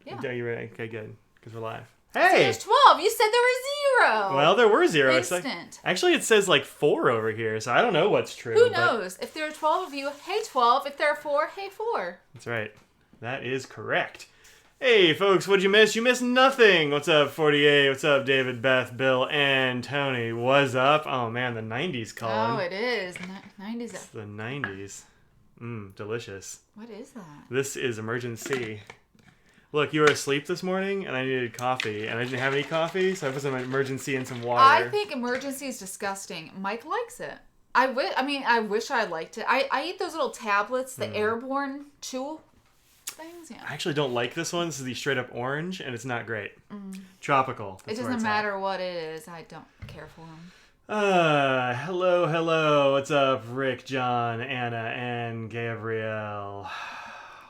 Yeah. Are you ready? Okay, good. Because we're live. So Hey! there's 12. You said there were 0. Well, there were 0. It's Instant. actually, it says 4 over here, so I don't know what's true. Who knows? If there are 12 of you, hey 12. If there are 4, hey 4. That's right. That is correct. Hey, folks, what'd you miss? You missed nothing. What's up, 48? What's up, David, Beth, Bill, and Tony? What's up? Oh, man, the 90s calling. Oh, it is. 90s. It's the 90s. Delicious. What is that? This is emergency. Look, you were asleep this morning, and I needed coffee, and I didn't have any coffee, so I put some emergency in some water. I think emergency is disgusting. Mike likes it. I wish I liked it. I eat those little tablets, the airborne chew things. Yeah. I actually don't like this one. This is the straight up orange, and it's not great. Tropical. It doesn't matter what it is. I don't care for them. Hello. What's up, Rick, John, Anna, and Gabrielle?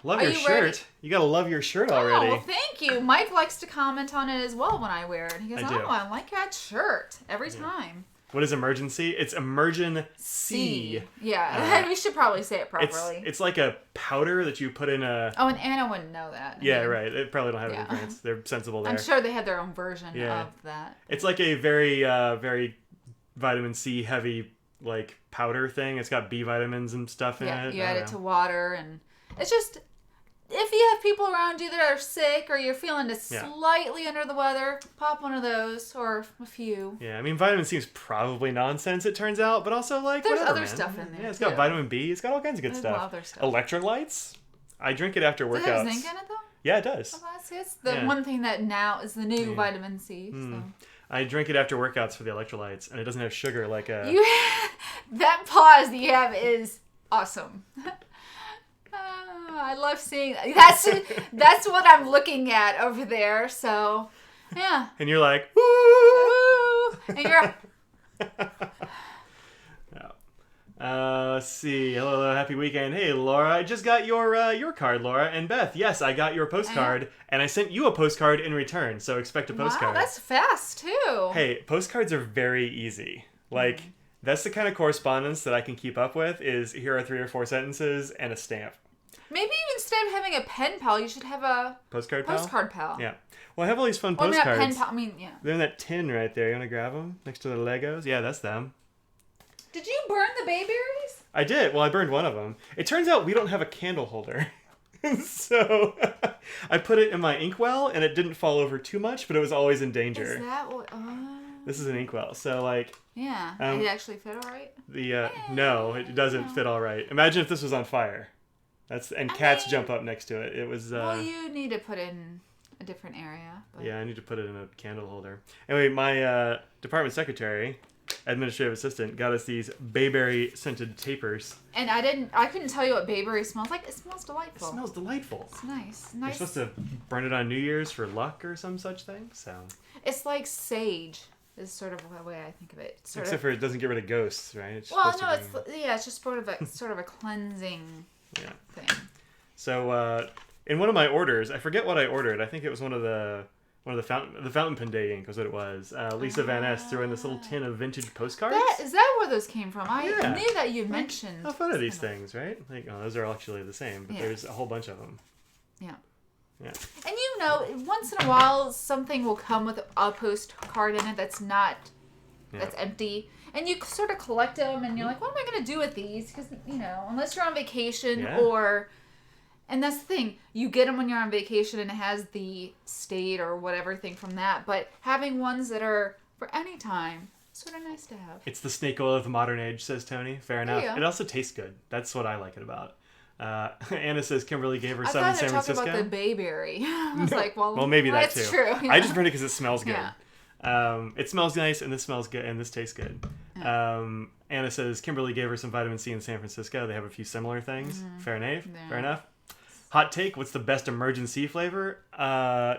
Love your shirt. Ready? You gotta love your shirt already. Oh, well, thank you. Mike likes to comment on it as well when I wear it. He goes, I like that shirt every time. What is emergency? It's emergency. Yeah, we should probably say it properly. It's like a powder that you put in a... Oh, and Anna wouldn't know that. Yeah, right. They probably don't have it in France. They're sensible there. I'm sure they have their own version of that. It's like a very, very vitamin C heavy powder thing. It's got B vitamins and stuff in it. Yeah, you add it to water, and it's just... If you have people around you that are sick or you're feeling slightly under the weather, pop one of those or a few. Yeah, I mean, vitamin C is probably nonsense, it turns out, but also, there's whatever, other stuff in there. Yeah, it's got vitamin B. It's got all kinds of good stuff. Other stuff. Electrolytes. I drink it after workouts. Does it have zinc in it, though? Yeah, it does. Oh, it's the one thing that now is the new vitamin C. So. I drink it after workouts for the electrolytes, and it doesn't have sugar like a... That pause that you have is awesome. I love seeing that. That's what I'm looking at over there. So, yeah. And you're like, woo! And you're... Let's see. Hello, happy weekend. Hey, Laura, I just got your card, Laura. And Beth, yes, I got your postcard, and I sent you a postcard in return, so expect a postcard. Wow, that's fast, too. Hey, postcards are very easy. That's the kind of correspondence that I can keep up with is here are 3 or 4 sentences and a stamp. Maybe instead of having a pen pal, you should have a postcard pal. Yeah. Well, I have all these fun postcards. Pen pal. They're in that tin right there. You want to grab them next to the Legos? Yeah, that's them. Did you burn the bayberries? I did. Well, I burned one of them. It turns out we don't have a candle holder. So I put it in my inkwell, and it didn't fall over too much, but it was always in danger. Is that what... This is an inkwell, so Yeah. Did it actually fit all right? No, it doesn't fit all right. Imagine if this was on fire. Cats jump up next to it. It was... well, you need to put it in a different area. But... Yeah, I need to put it in a candle holder. Anyway, my department secretary, administrative assistant, got us these bayberry scented tapers. And I couldn't tell you what bayberry smells like. It smells delightful. It smells delightful. It's nice. You're supposed to burn it on New Year's for luck or some such thing, so... It's like sage. Is sort of the way I think of it. Except for it doesn't get rid of ghosts, right? It's just sort of a cleansing thing. So in one of my orders, I forget what I ordered. I think it was one of the fountain pen day ink was what it was. Lisa Van Ness threw in this little tin of vintage postcards. Is that where those came from? I knew that you mentioned. How fun are these things, right? Those are actually the same, but there's a whole bunch of them. Yeah. Yeah. And once in a while, something will come with a postcard in it that's empty. And you sort of collect them, and you're like, what am I going to do with these? Because, unless you're on vacation and that's the thing, you get them when you're on vacation and it has the state or whatever thing from that. But having ones that are for any time, sort of nice to have. It's the snake oil of the modern age, says Tony. Fair enough. It also tastes good. That's what I like it about. Anna says Kimberly gave her some in San Francisco. I thought they were talking about the bayberry. I was like, well maybe that too. That's true. Yeah. I just burned it because it smells good. Yeah. It smells nice, and this smells good, and this tastes good. Yeah. Anna says Kimberly gave her some vitamin C in San Francisco. They have a few similar things. Mm-hmm. Fair enough. Hot take, what's the best emergency flavor?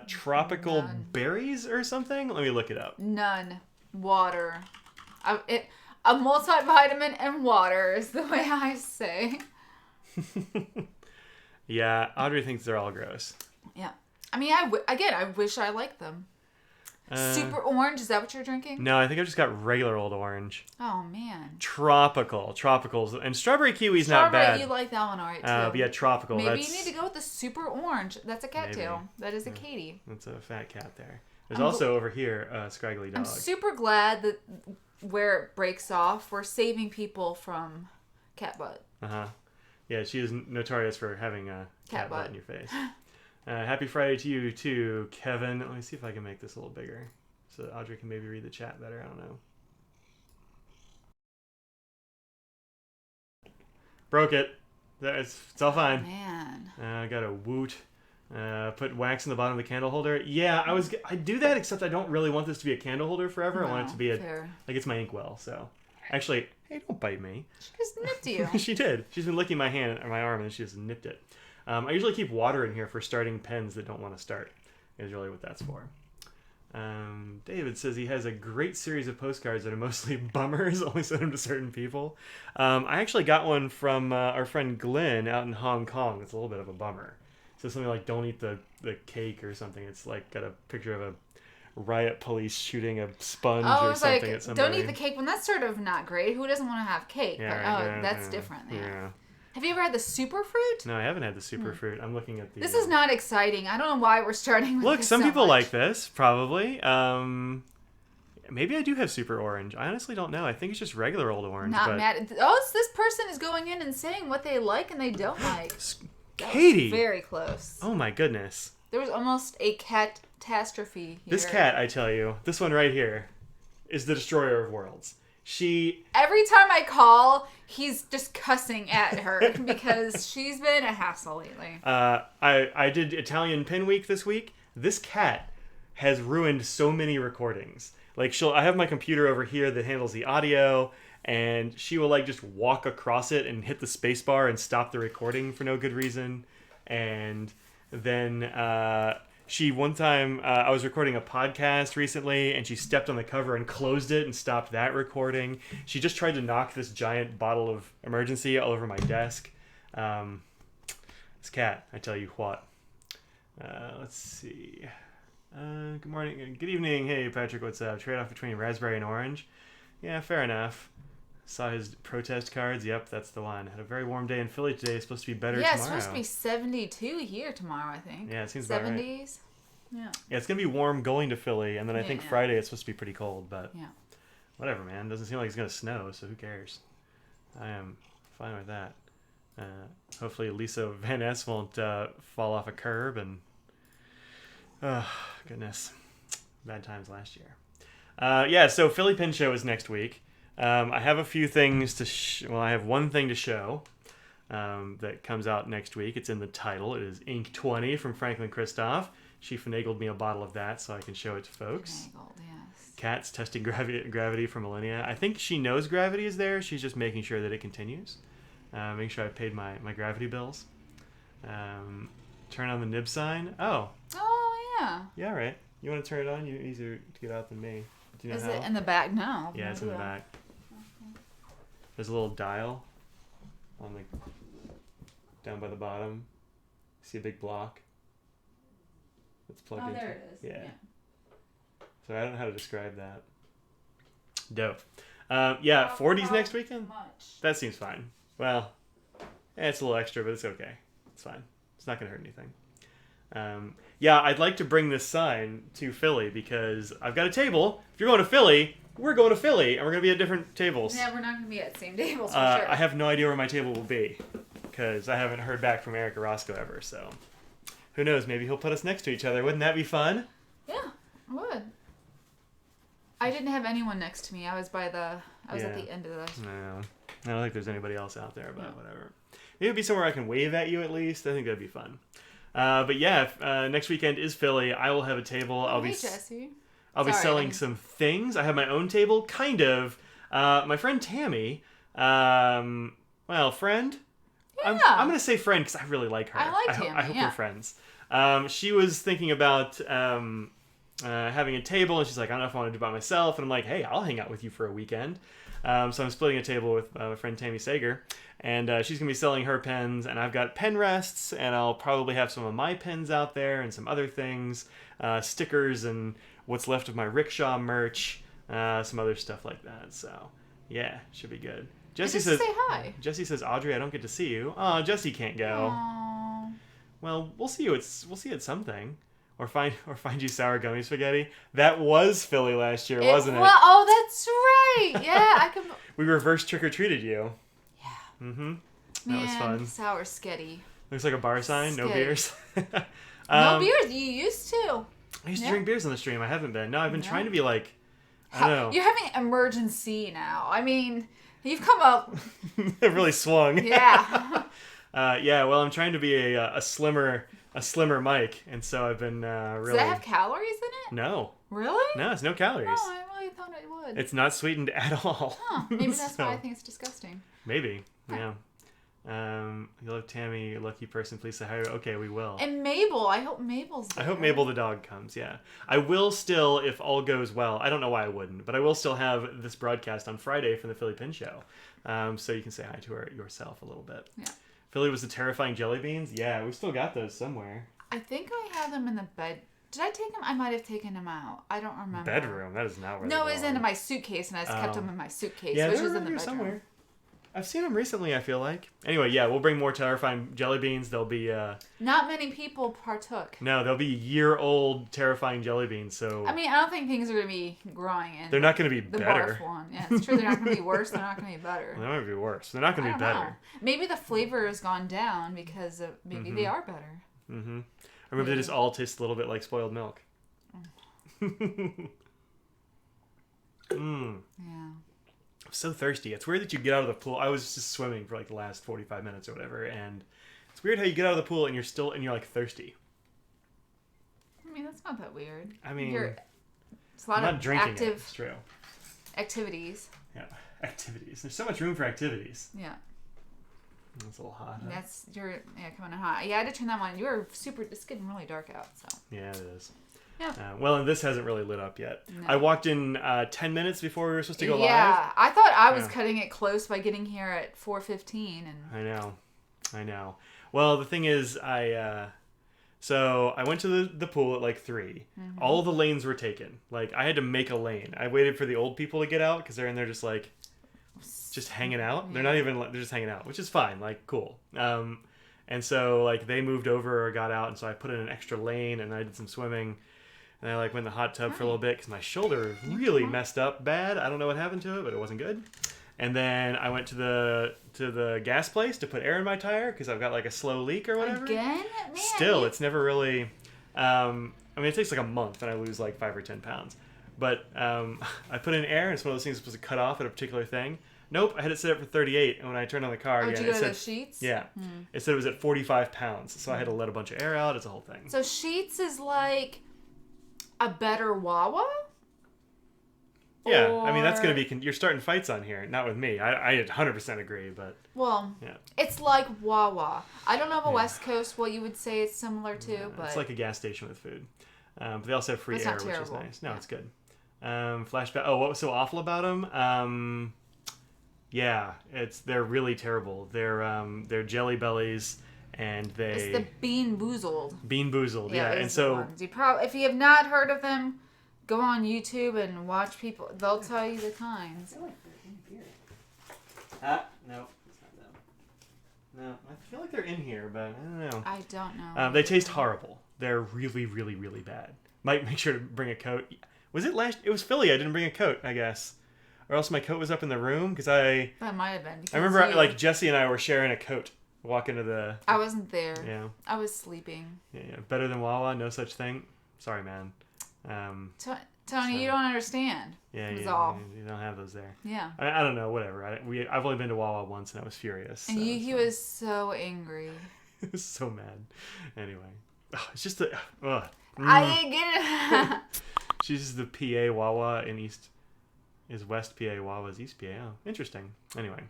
Tropical berries or something? Let me look it up. None. Water. A multivitamin and water is the way I say. Yeah, Audrey thinks they're all gross. Yeah. I mean, I wish I liked them. Super orange? Is that what you're drinking? No, I think I just got regular old orange. Oh, man. Tropicals. And strawberry kiwi's not Strawberry, bad. you like that one, all right, too. But yeah, tropical. Maybe you need to go with the super orange. That's a cattail. That is a Katie. That's a fat cat there. There's also over here a scraggly dog. I'm super glad that where it breaks off, we're saving people from cat butt. Yeah, she is notorious for having a cat butt in your face. Happy Friday to you too, Kevin. Let me see if I can make this a little bigger so that Audrey can maybe read the chat better. I don't know. Broke it. It's all fine. Man. I got a woot. Put wax in the bottom of the candle holder. Yeah, I do that, except I don't really want this to be a candle holder forever. I want it to be like it's my inkwell. So, actually, hey, don't bite me. She just nipped you. She did. She's been licking my hand or my arm, and she just nipped it. I usually keep water in here for starting pens that don't want to start. Is really what that's for. David says he has a great series of postcards that are mostly bummers, only send them to certain people. I actually got one from our friend Glenn out in Hong Kong. It's a little bit of a bummer. So something like "Don't eat the cake" or something. It's like got a picture of a riot police shooting a sponge or something at somebody. Don't eat the cake. Well, that's sort of not great. Who doesn't want to have cake? Yeah, That's different. Yeah. Have you ever had the superfruit? No, I haven't had the superfruit. I'm looking at the... This is not exciting. I don't know why we're starting with Look, this some so people much. like this, probably. Maybe I do have super orange. I honestly don't know. I think it's just regular old orange. Not mad. Oh, this person is going in and saying what they like and they don't like. Katie! Very close. Oh my goodness. There was almost a catastrophe here. This cat, I tell you, this one right here, is the destroyer of worlds. Every time I call, he's just cussing at her because she's been a hassle lately. I did Italian Pen Week this week. This cat has ruined so many recordings. Like I have my computer over here that handles the audio, and she will like just walk across it and hit the space bar and stop the recording for no good reason. And then one time I was recording a podcast recently, and she stepped on the cover and closed it and stopped that recording. She just tried to knock this giant bottle of emergency all over my desk. This cat, I tell you what. Let's see. Good morning. Good evening. Hey, Patrick, what's up? Trade-off between raspberry and orange. Yeah, fair enough. Saw his protest cards. Yep, that's the one. Had a very warm day in Philly today. It's supposed to be better tomorrow. Yeah, it's supposed to be 72 here tomorrow, I think. Yeah, it seems about right. 70s. Yeah. Yeah, it's going to be warm going to Philly, and then I think Friday it's supposed to be pretty cold, but yeah. Whatever, man. Doesn't seem like it's going to snow, so who cares? I am fine with that. Hopefully Lisa Van Ness won't fall off a curb, and oh, goodness. Bad times last year. So Philly Pen Show is next week. I have a few things to I have one thing to show that comes out next week. It's in the title. It is Ink 20 from Franklin Christoph. She finagled me a bottle of that so I can show it to folks. Finagled, yes. Cats testing gravity for millennia. I think she knows gravity is there. She's just making sure that it continues. Making sure I've paid my gravity bills. Turn on the nib sign. Oh, yeah. Yeah, right. You want to turn it on? You're easier to get out than me. Do you know Is how? it in the back? No. Yeah, it's in the back. Okay. There's a little dial on down by the bottom. See a big block? It's plugged into. Oh, there it is. Yeah. So I don't know how to describe that. Dope. 40s next weekend? Much. That seems fine. Well, it's a little extra, but it's okay. It's fine. It's not going to hurt anything. I'd like to bring this sign to Philly because I've got a table. If you're going to Philly, we're going to Philly, and we're going to be at different tables. Yeah, we're not going to be at the same tables for sure. I have no idea where my table will be because I haven't heard back from Eric Orozco ever, so who knows? Maybe he'll put us next to each other. Wouldn't that be fun? Yeah, I would. I didn't have anyone next to me. I was at the end of the... No. I don't think there's anybody else out there, but whatever. Maybe it'd be somewhere I can wave at you at least. I think that'd be fun. Next weekend is Philly. I will have a table. Jesse. I'll be selling some things. I have my own table, kind of. My friend Tammy, friend? Yeah. I'm going to say friend because I really like her. I like Tammy, I hope we're friends. She was thinking about having a table, and she's like, I don't know if I want to do it by myself. And I'm like, hey, I'll hang out with you for a weekend. So I'm splitting a table with my friend Tammy Sager, and she's going to be selling her pens, and I've got pen rests, and I'll probably have some of my pens out there and some other things, stickers and what's left of my rickshaw merch, some other stuff like that. So, yeah, should be good. Jesse says, say hi. Jesse says, Audrey, I don't get to see you. Oh, Jesse can't go. Aww. Well, we'll see you at something. Or find you sour gummy spaghetti. That was Philly last year, wasn't it? Well, oh, that's right. Yeah, I can. We reverse trick-or-treated you. Yeah. Mm-hmm. That Man, was fun. Sour sketty. Looks like a bar sign. No beers. No beers. You used to. I used to drink beers on the stream. I haven't been. No, I've been trying to be like, I don't know. You're having emergency now. I mean, you've come up. It really swung. Yeah. Yeah. Well, I'm trying to be a slimmer Mike, and so I've been really. Does that have calories in it? No. Really? No, it's no calories. No, I really thought it would. It's not sweetened at all. Huh. Maybe that's why I think it's disgusting. Maybe. Yeah. You'll have Tammy, lucky person, please say hi. Okay, we will. And Mabel. I hope Mabel's there. I hope Mabel the dog comes, yeah. I will still, if all goes well, I don't know why I wouldn't, but I will still have this broadcast on Friday from the Philly Pin Show. So you can say hi to her yourself a little bit. Yeah. Philly was the terrifying jelly beans? Yeah, we still got those somewhere. I think I have them in the bed. Did I take them? I might have taken them out. I don't remember. Bedroom? That is not where No, it was in my suitcase, and I just kept them in my suitcase, which was in the bedroom. Somewhere. I've seen them recently, I feel like. Anyway, yeah, we'll bring more terrifying jelly beans. They'll be... Not many people partook. No, they'll be year-old terrifying jelly beans, so... I mean, I don't think things are going to be growing in. They're not going to be the better. Barf one. Yeah, it's true. They're not going to be worse. They're not going to be better. Well, they might be worse. They're not going to be better. Know. Maybe the flavor has gone down because maybe they are better. Mm-hmm. Or maybe they just all taste a little bit like spoiled milk. Yeah. I'm so thirsty. It's weird that you get out of the pool. I was just swimming for like the last 45 minutes or whatever, and it's weird how you get out of the pool and you're like thirsty. I mean, that's not that weird. I mean, it's a lot I'm not of drinking active it's true. Activities. Yeah, activities. There's so much room for activities. Yeah. That's a little hot. Huh? Coming in hot. Yeah, I had to turn that one. It's getting really dark out, so. Yeah, it is. Yeah. Well, and this hasn't really lit up yet. No. I walked in 10 minutes before we were supposed to go live. Yeah, I thought I was cutting it close by getting here at 4:15, and. I know. Well, the thing is, so I went to the pool at like 3. Mm-hmm. All of the lanes were taken. Like, I had to make a lane. I waited for the old people to get out because they're in there just hanging out. Yeah. They're just hanging out, which is fine. Like, cool. And so like they moved over or got out, and so I put in an extra lane and I did some swimming. And I like went in the hot tub for a little bit because my shoulder really messed up bad. I don't know what happened to it, but it wasn't good. And then I went to the gas place to put air in my tire because I've got like a slow leak or whatever. Again? Man, Still, it's never really... I mean, it takes like a month and I lose like 5 or 10 pounds. But I put in air, and it's one of those things that's supposed to cut off at a particular thing. Nope, I had it set up for 38, and when I turned on the car again, did you go to the sheets? Yeah. It said it was at 45 pounds, so I had to let a bunch of air out. It's a whole thing. So sheets is like a better Wawa? Yeah, I mean, that's going to be... You're starting fights on here, not with me. I 100% agree, but... Well, it's like Wawa. I don't know the West Coast what you would say it's similar to, but... It's like a gas station with food. But they also have free air, which is nice. No, it's good. Flashback... Oh, what was so awful about them? Yeah, they're really terrible. They're Jelly Bellies, and they... It's the Bean Boozled. Bean Boozled, yeah. And so... If you have not heard of them... Go on YouTube and watch people. They'll tell you the kinds. No, it's not them. No, I feel like they're in here, but I don't know. I don't know. They taste horrible. They're really, really, really bad. Might make sure to bring a coat. Was it last? It was Philly. I didn't bring a coat, I guess, or else my coat was up in the room because I. That might have been. I remember like Jesse and I were sharing a coat. Walk into the. I wasn't there. Yeah. I was sleeping. Yeah. Better than Wawa. No such thing. Sorry, man. Tony, you don't understand. Yeah, you don't have those there. Yeah. I don't know, whatever. I've only been to Wawa once, and I was furious. And he was so angry. He was so mad. Anyway, it's just I get it. She's the PA Wawa in East. Is West PA Wawa's East PA? Oh, interesting. Anyway,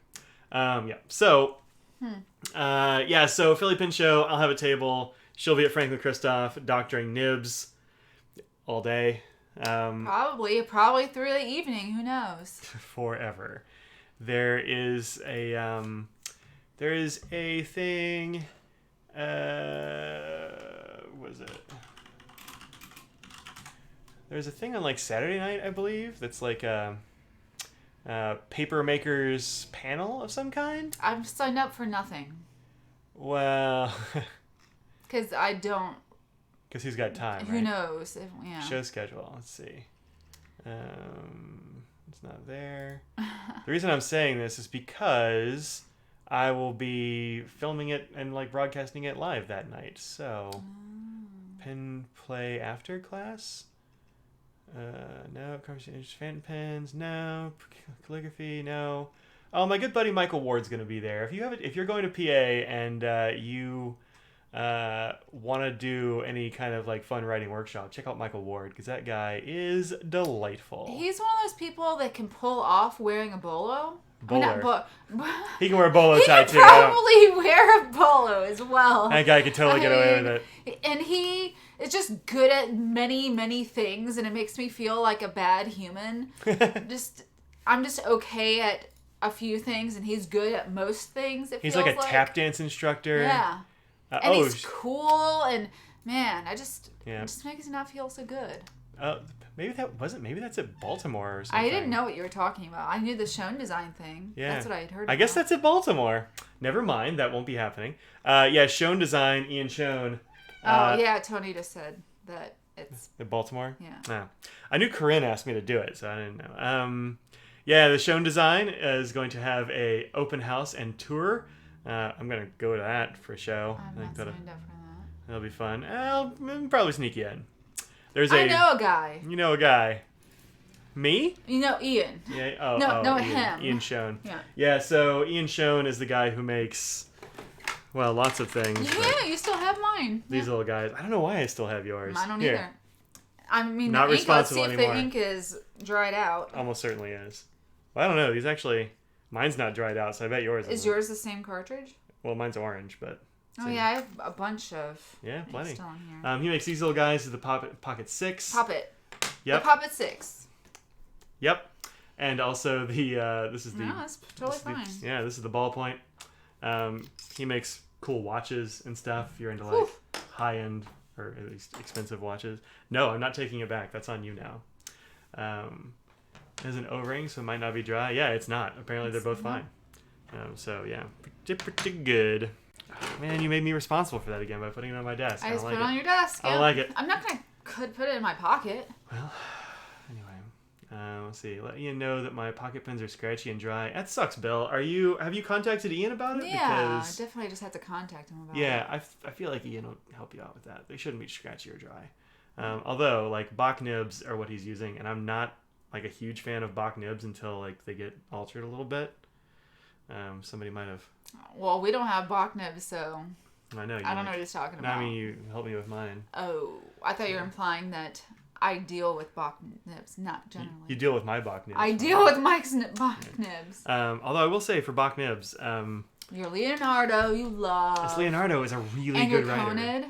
yeah. So, so Philly Pin Show. I'll have a table. She'll be at Franklin Christoph doctoring nibs. all day. Probably through the evening. Who knows? Forever. There is a thing. What is it? There's a thing on like Saturday night, I believe. That's like a paper maker's panel of some kind. I've signed up for nothing. Well, because I don't. Because he's got time. Who right? knows? Yeah. Show schedule. Let's see. It's not there. The reason I'm saying this is because I will be filming it and like broadcasting it live that night. So, pen play after class. No. Conversation, fountain pens. No. Calligraphy. No. Oh, my good buddy Michael Ward's going to be there. If you're going to PA and you want to do any kind of like fun writing workshop, check out Michael Ward because that guy is delightful. He's one of those people that can pull off wearing a bolo. Bowler. He can wear a bolo tie too. He can probably wear a bolo as well. That guy could totally get away with it. And he is just good at many, many things, and it makes me feel like a bad human. I'm just okay at a few things, and he's good at most things. He's like a tap dance instructor. Yeah. And he's cool, and man, it just makes me not feel so good. Maybe that's at Baltimore or something. I didn't know what you were talking about. I knew the Schoen design thing. Yeah. That's what I had heard about. I guess that's at Baltimore. Never mind, that won't be happening. Schoen design, Ian Schoen. Tony just said that it's... At Baltimore? Yeah. No. I knew Corinne asked me to do it, so I didn't know. The Schoen design is going to have a open house and tour. I'm going to go to that for a show. I'm not signed up for that. That'll be fun. I'll probably sneak you in. I know a guy. You know a guy. Me? You know Ian. Yeah. No, Ian. him. Ian Schoen. Yeah. Yeah, so Ian Schoen is the guy who makes, well, lots of things. Yeah, you still have mine. These little guys. I don't know why I still have yours. I don't either. I mean, not the ink, let's responsible see if anymore. the ink is dried out. Almost certainly is. Well, I don't know. These actually, mine's not dried out, so I bet yours is. Is yours the same cartridge? Well, mine's orange, but... Oh, yeah, I have a bunch of... Yeah, plenty. Still in here. He makes these little guys with the Pocket 6. Poppet. Yep. The Poppet 6. Yep. And also the... this is the... No, that's totally fine. This is the ballpoint. He makes cool watches and stuff. If you're into, like, high-end, or at least expensive watches. No, I'm not taking it back. That's on you now. There's an O-ring, so it might not be dry. Yeah, it's not. Apparently, they're both fine. Pretty good. Man, you made me responsible for that again by putting it on my desk. I just put it on your desk. I don't like it. I'm not going to put it in my pocket. Well, anyway. Let's see. Let Ian know that my pocket pens are scratchy and dry. That sucks, Bill. Have you contacted Ian about it? Yeah, definitely just have to contact him about it. Yeah, I feel like Ian will help you out with that. They shouldn't be scratchy or dry. Although, like, Bach nibs are what he's using, and I'm not, like, a huge fan of Bach nibs until, like, they get altered a little bit. Somebody might have... Well, we don't have Bach nibs, so... I know. I don't know what he's talking about. I mean, you helped me with mine. Oh, I thought you were implying that I deal with Bach nibs, not generally. You deal with my Bach nibs. I deal with Mike's Bach nibs. Although I will say, for Bach nibs... your Leonardo, you love... This Leonardo is a really and good your writer. Conid.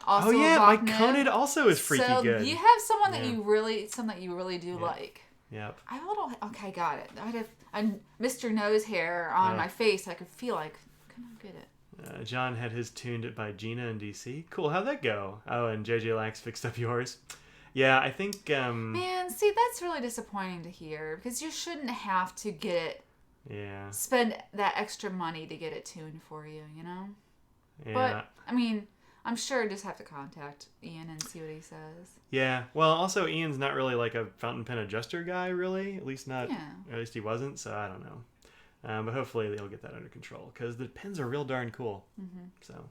Also oh yeah, Bach my nib. Conid also is freaky good. So you have someone that you really do like. Yep. I have a little... Okay, got it. I have Mr. Nose hair on my face. I could feel like... Can I get it? John had his tuned by Gina in DC. Cool, how'd that go? Oh, and JJ Lax fixed up yours. Yeah, I think... Man, see, that's really disappointing to hear. Because you shouldn't have to get it... Yeah. Spend that extra money to get it tuned for you, you know? Yeah. But, I mean... I'm sure I just have to contact Ian and see what he says. Yeah. Well, also Ian's not really like a fountain pen adjuster guy, really. At least not. Yeah. At least he wasn't. So I don't know. But hopefully they'll get that under control because the pens are real darn cool. Mm-hmm. So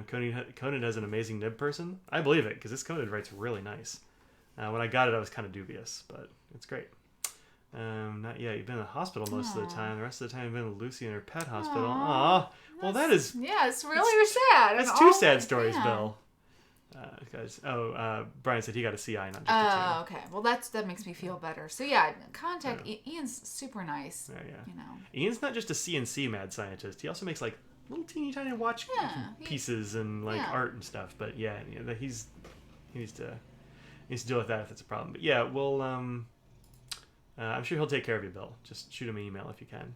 Conid has an amazing nib person. I believe it because this Conid writes really nice. When I got it, I was kind of dubious, but it's great. Not yet. You've been in the hospital most of the time. The rest of the time, you've been with Lucy in her pet hospital. Aww. Well, that is... Yeah, it's really sad. That's two sad stories, Bill. Brian said he got a CI, not just a 2. Oh, okay. Well, that makes me feel better. So, yeah, contact Ian's super nice. Yeah. You know. Ian's not just a CNC mad scientist. He also makes, like, little teeny tiny watch pieces and, like, art and stuff. But, yeah, he needs to needs to deal with that if it's a problem. But yeah, we'll. I'm sure he'll take care of you, Bill. Just shoot him an email if you can,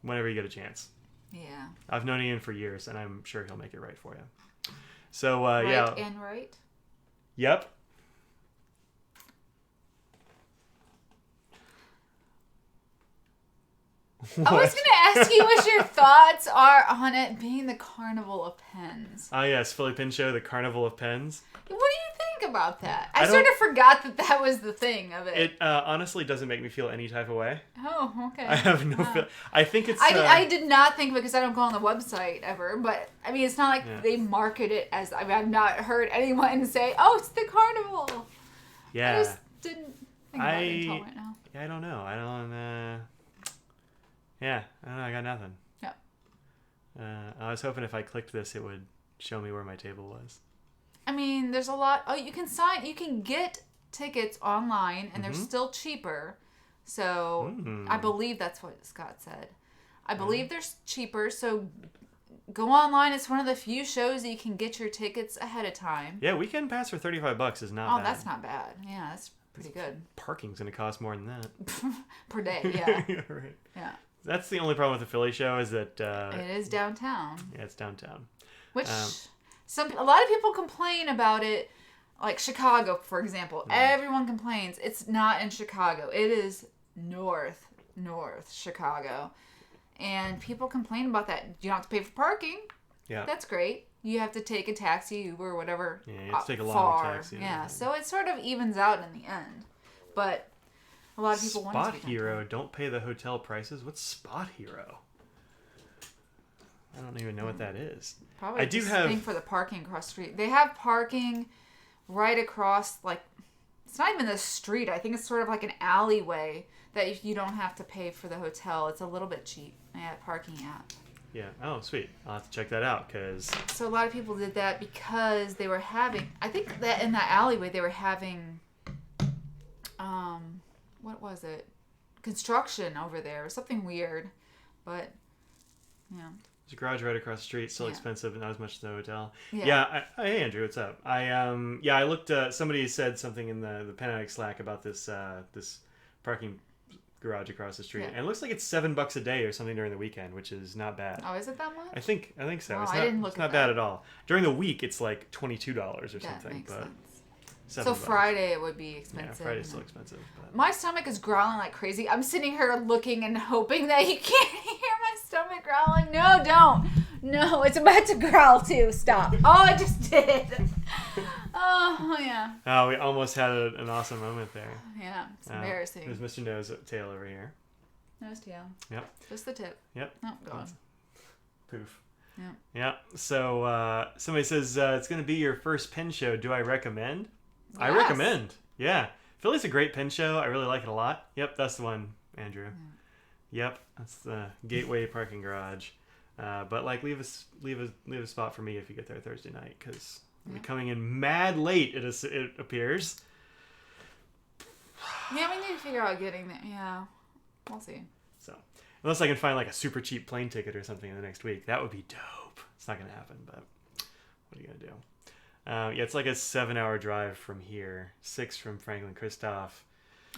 whenever you get a chance. Yeah. I've known Ian for years, and I'm sure he'll make it right for you. So yeah. Right and right. Yep. I was going to ask you what your thoughts are on it being the Carnival of Pens. Ah, yes, Philly Pen Show, the Carnival of Pens. What do you think about that? I sort of forgot that was the thing of it. It honestly doesn't make me feel any type of way. Oh, okay. I have no feel. I think it's. I did not think, because I don't go on the website ever, but I mean, it's not like they market it as. I mean, I've not heard anyone say, "Oh, it's the Carnival." Yeah. I just didn't think about it until right now. Yeah, I don't know. I don't. Yeah, I don't know. I got nothing. Yep. I was hoping if I clicked this, it would show me where my table was. I mean, there's a lot. Oh, you can get tickets online, and they're still cheaper. So I believe that's what Scott said. I believe they're cheaper. So go online. It's one of the few shows that you can get your tickets ahead of time. Yeah, Weekend Pass for $35 is not bad. Oh, that's not bad. Yeah, that's pretty good. Parking's gonna cost more than that per day. Yeah. Yeah, right. Yeah. That's the only problem with the Philly show is that it is downtown. Yeah, it's downtown. Which a lot of people complain about it, like Chicago, for example. Everyone complains it's not in Chicago. It is north Chicago, and people complain about that. You don't have to pay for parking. Yeah, that's great. You have to take a taxi, Uber, or whatever. Yeah, you have to take a long taxi. Yeah, so it sort of evens out in the end, but. A lot of people want Spot Hero, don't pay the hotel prices. What's Spot Hero? I don't even know what that is. Probably thing for the parking across the street. They have parking right across, like, it's not even the street. I think it's sort of like an alleyway that you don't have to pay for the hotel. It's a little bit cheap. They have a parking app. Yeah. Oh, sweet. I'll have to check that out because. So a lot of people did that because they were having. I think that in that alleyway they were having. What was it? Construction over there, or something weird, but yeah. There's a garage right across the street, still expensive, and not as much as the hotel. Yeah. Hey Andrew, what's up? I looked. Somebody said something in the Pen Addict Slack about this this parking garage across the street, and it looks like it's $7 a day or something during the weekend, which is not bad. Oh, is it that much? I think so. Oh, It's not bad at all. During the week, it's like $22 or something. That makes sense. So Friday it would be expensive. Yeah, Friday's still expensive. But. My stomach is growling like crazy. I'm sitting here looking and hoping that you can't hear my stomach growling. No, don't. No, it's about to growl too. Stop. Oh, I just did. Oh, yeah. Oh, we almost had an awesome moment there. Yeah, it's embarrassing. There's Mr. Nose Tail over here. Nose tail. Yep. Just the tip. Yep. Oh, go on. Poof. Yeah. Yeah. So somebody says it's going to be your first pen show. Do I recommend? Yes. I recommend. Yeah. Philly's a great pen show. I really like it a lot. Yep, that's the one, Andrew. Yeah. Yep, that's the Gateway Parking Garage. But like, leave a spot for me if you get there Thursday night, because I'll be coming in mad late. It appears. Yeah, we need to figure out getting there. Yeah, we'll see. So, unless I can find like a super cheap plane ticket or something in the next week, that would be dope. It's not gonna happen, but what are you gonna do? Yeah, it's like a 7-hour drive from here. 6 from Franklin Christoph.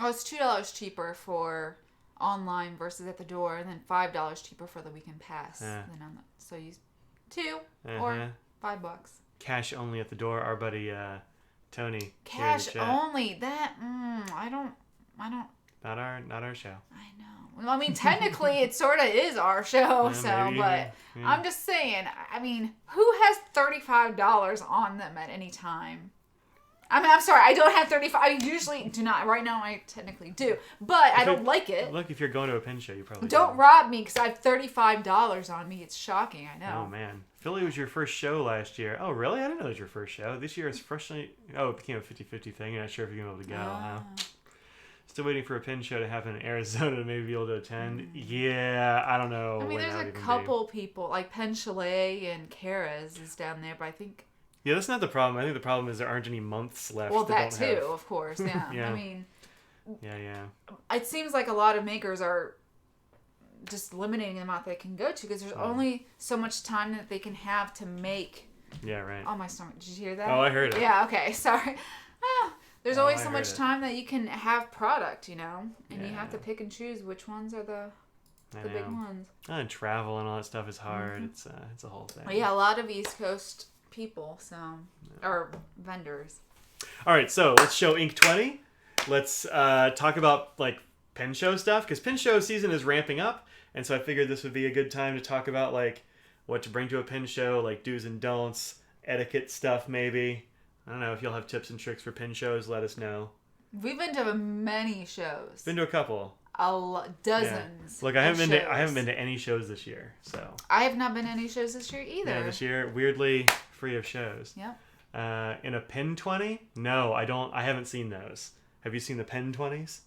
Oh, it's $2 cheaper for online versus at the door, and then $5 cheaper for the weekend pass. So you $2 or $5. Cash only at the door. Our buddy Tony. Cash only. That I don't. Not our show. I know. Well, I mean, technically, it sort of is our show. Yeah. I'm just saying. I mean, who has $35 on them at any time? I mean, I'm sorry, I don't have 35. I usually do not. Right now, I technically do, but I don't like it. Look, if you're going to a pen show, you probably don't rob me because I have $35 on me. It's shocking. I know. Oh man, Philly was your first show last year. Oh really? I didn't know it was your first show. This year it's freshly. Oh, it became a 50-50 thing. You're not sure if you're gonna be able to go. Huh? Still waiting for a pen show to happen in Arizona to maybe be able to attend. Yeah, I don't know. I mean, there's a couple people like Penn Chalet and Kara's is down there, but I think. Yeah, that's not the problem. I think the problem is there aren't any months left. Well, that too, of course. Yeah. Yeah. I mean. Yeah. It seems like a lot of makers are just limiting the amount they can go to because there's only so much time that they can have to make. Yeah, right. Oh, my stomach. Did you hear that? Oh, I heard it. Yeah, okay. Sorry. There's Oh, always I so heard much it. time that you can have product, you know, and you Yeah. have to pick and choose which ones are the I big know. ones. And travel and all that stuff is hard. It's a whole thing. Well, yeah, a lot of East Coast people, or vendors. All right, so let's show Ink 20. Let's talk about like pen show stuff because pen show season is ramping up, and so I figured this would be a good time to talk about like what to bring to a pen show, like do's and don'ts, etiquette stuff maybe. I don't know if you'll have tips and tricks for pen shows. Let us know. We've been to many shows. Been to a couple. Dozens. Yeah. Look, I haven't been to any shows this year, so. I have not been to any shows this year either. Yeah, this year weirdly free of shows. Yep. In a Pen 20? No, I don't. I haven't seen those. Have you seen the Pen 20s?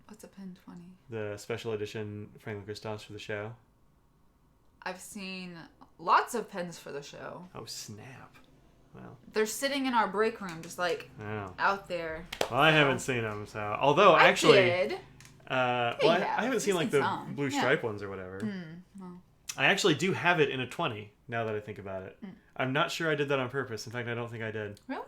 What's a Pen 20? The special edition Franklin Christophs for the show. I've seen lots of pens for the show. Oh snap! Well, they're sitting in our break room, just like out there. Well, I haven't seen them. So, although actually, I did. I haven't seen like the some. blue stripe ones or whatever. I actually do have it in a 20. Now that I think about it, I'm not sure I did that on purpose. In fact, I don't think I did. Really?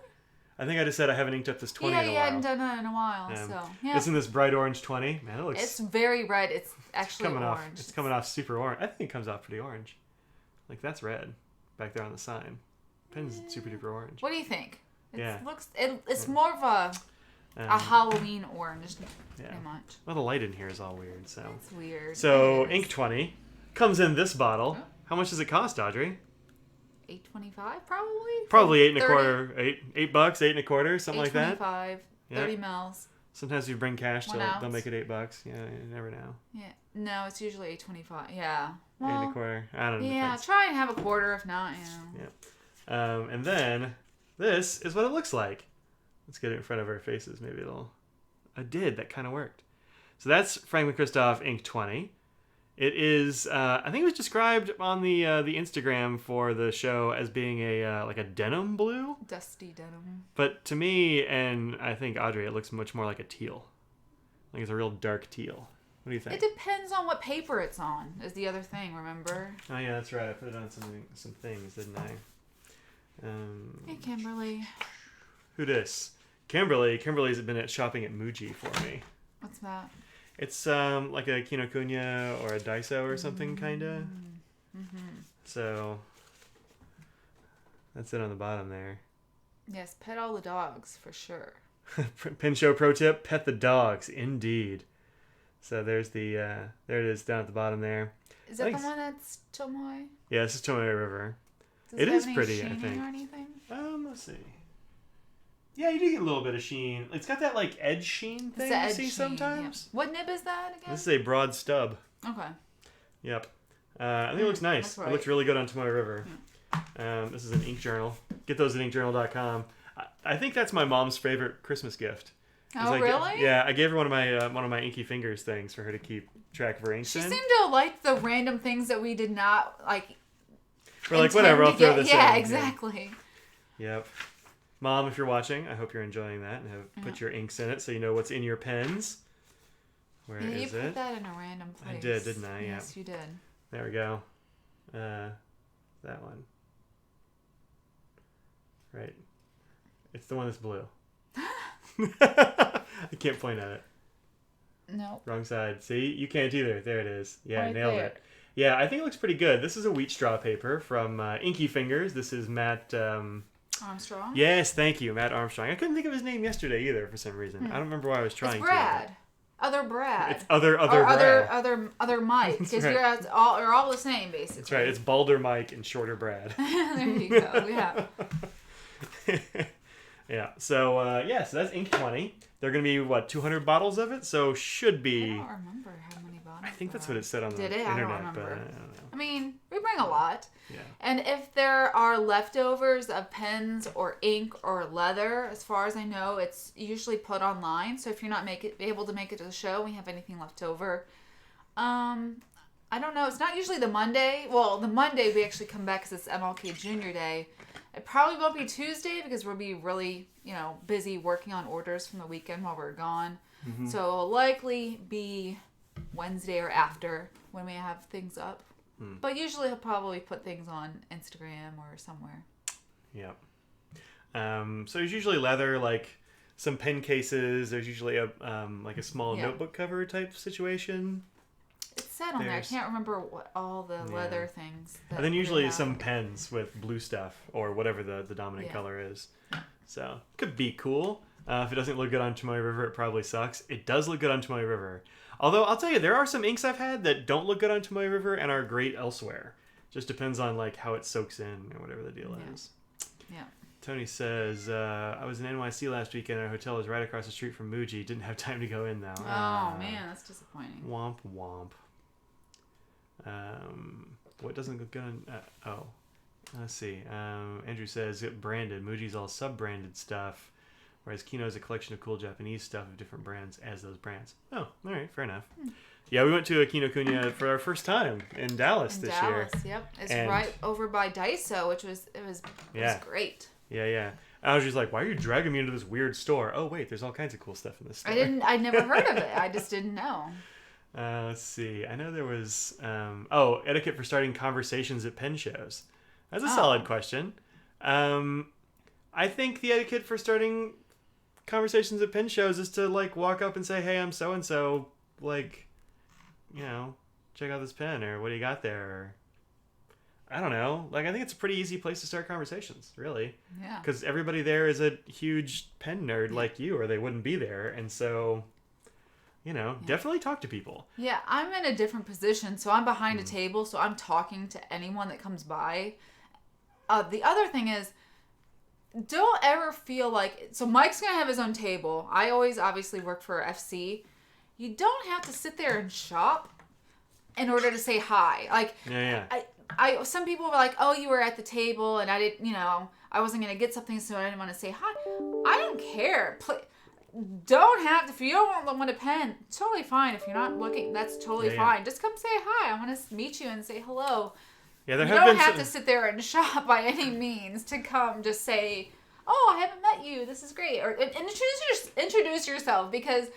I think I just said I haven't inked up this 20 in a while. Yeah, I hadn't done that in a while. So yeah, it's in this bright orange 20. Man, it looks. It's very red. It's actually coming orange. Off. It's coming off super orange. I think it comes off pretty orange. Like that's red, back there on the sign. Pen's super duper orange. What do you think? Yeah. It's more of a Halloween orange, pretty much. Well, the light in here is all weird, so. It's weird. So Ink 20 comes in this bottle. Oh. How much does it cost, Audrey? $8.25 probably. Probably $8 and a quarter. $8, $8 and a quarter, something like that. $8.25. 30 mils. Sometimes you bring cash, they'll make it $8. Yeah, you never know. Yeah, no, it's usually $8.25. Yeah. Well, 8 and a quarter. I don't know. Yeah, try and have a quarter if not. Yeah. And then this is what it looks like. Let's get it in front of our faces. Maybe it'll. I did. That kind of worked. So that's Franklin Christoph Ink 20. It is. I think it was described on the Instagram for the show as being a like a denim blue. Dusty denim. But to me, and I think Audrey, it looks much more like a teal. Like it's a real dark teal. What do you think? It depends on what paper it's on. Is the other thing. Remember? Oh yeah, that's right. I put it on some things, didn't I? Hey, Kimberly. Who dis? Kimberly's been shopping at Muji for me. What's that? It's like a Kinokuniya or a Daiso or something, kinda. Mm-hmm. So that's it on the bottom there. Yes, pet all the dogs for sure. Pin show pro tip: pet the dogs, indeed. So there's the there it is down at the bottom there. Is that the one that's Tomoe? Yeah, this is Tomoe River. Does it is have any pretty, I think. or anything? Let's see. Yeah, you do get a little bit of sheen. It's got that like edge sheen thing you see sometimes. Yeah. What nib is that again? This is a broad stub. Okay. Yep. I think it looks nice. Right. It looks really good on Tomoe River. Yeah. This is an ink journal. Get those at inkjournal.com. I think that's my mom's favorite Christmas gift. Oh, really? Yeah, I gave her one of my Inky Fingers things for her to keep track of her inks in. She seemed to like the random things that we did not like. We're like, whatever, I'll throw this in. Yeah, exactly. Yep. Mom, if you're watching, I hope you're enjoying that and have put your inks in it so you know what's in your pens. Where is it? You put that in a random place. I did, didn't I? Yeah. Yes, you did. There we go. That one. Right. It's the one that's blue. I can't point at it. Nope. Wrong side. See? You can't either. There it is. Yeah, right nailed there. it. Yeah, I think it looks pretty good. This is a wheat straw paper from Inky Fingers. This is Matt... Armstrong? Yes, thank you, Matt Armstrong. I couldn't think of his name yesterday either for some reason. I don't remember why I was trying it's Brad. to. Other Brad. It's other Brad. Other Mike. Because right. you're all the same, basically. That's right. It's Balder Mike and Shorter Brad. There you go. Yeah. Yeah. So, so that's Ink 20. They're going to be, 200 bottles of it? So, should be... I don't remember how many bottles. I think that's what it said on the internet. I don't remember. But I don't know. I mean, we bring a lot. Yeah. And if there are leftovers of pens or ink or leather, as far as I know, it's usually put online. So if you're not able to make it to the show, we have anything left over. I don't know. It's not usually the Monday. Well, the Monday we actually come back because it's MLK Junior Day. It probably won't be Tuesday because we'll be really, busy working on orders from the weekend while we're gone. Mm-hmm. So it'll likely be Wednesday or after when we have things up. But usually he'll probably put things on Instagram or somewhere. Yep. So it's usually leather, like some pen cases. There's usually a like a small notebook cover type situation. It's said on there. I can't remember what all the leather things. And then usually some pens with blue stuff or whatever the dominant color is. So could be cool. If it doesn't look good on Tomoe River, it probably sucks. It does look good on Tomoe River. Although I'll tell you, there are some inks I've had that don't look good on Tomoe River and are great elsewhere. Just depends on like how it soaks in or whatever the deal is. Yeah. Tony says, I was in NYC last weekend and our hotel was right across the street from Muji. Didn't have time to go in though. Oh man, that's disappointing. Womp womp. What doesn't look good on... let's see. Andrew says, branded. Muji's all sub-branded stuff, whereas Kino is a collection of cool Japanese stuff of different brands as those brands. Oh, all right, fair enough. Yeah, we went to a Kinokuniya for our first time in Dallas this year. Yep. It's right over by Daiso, which was great. Yeah. I was just like, why are you dragging me into this weird store? Oh, wait, there's all kinds of cool stuff in this store. I never heard of it. I just didn't know. Let's see. I know there was... etiquette for starting conversations at pen shows. That's a solid question. I think the etiquette for starting conversations at pen shows is to, like, walk up and say, hey, I'm so-and-so, like, you know, check out this pen, or what do you got there? Or, I don't know. Like, I think it's a pretty easy place to start conversations, really. Yeah. Because everybody there is a huge pen nerd like you, or they wouldn't be there. And so... definitely talk to people. Yeah, I'm in a different position. So I'm behind a table, so I'm talking to anyone that comes by. The other thing is, don't ever feel like... So Mike's going to have his own table. I always obviously work for FC. You don't have to sit there and shop in order to say hi. Like, some people were like, oh, you were at the table and I didn't, I wasn't going to get something, so I didn't want to say hi. I don't care. Don't have to, if you don't want a pen, totally fine. If you're not looking, that's totally fine. Just come say hi. I want to meet you and say hello. Yeah, you don't have to sit there and shop by any means to come just say, oh, I haven't met you. This is great. Or introduce yourself, because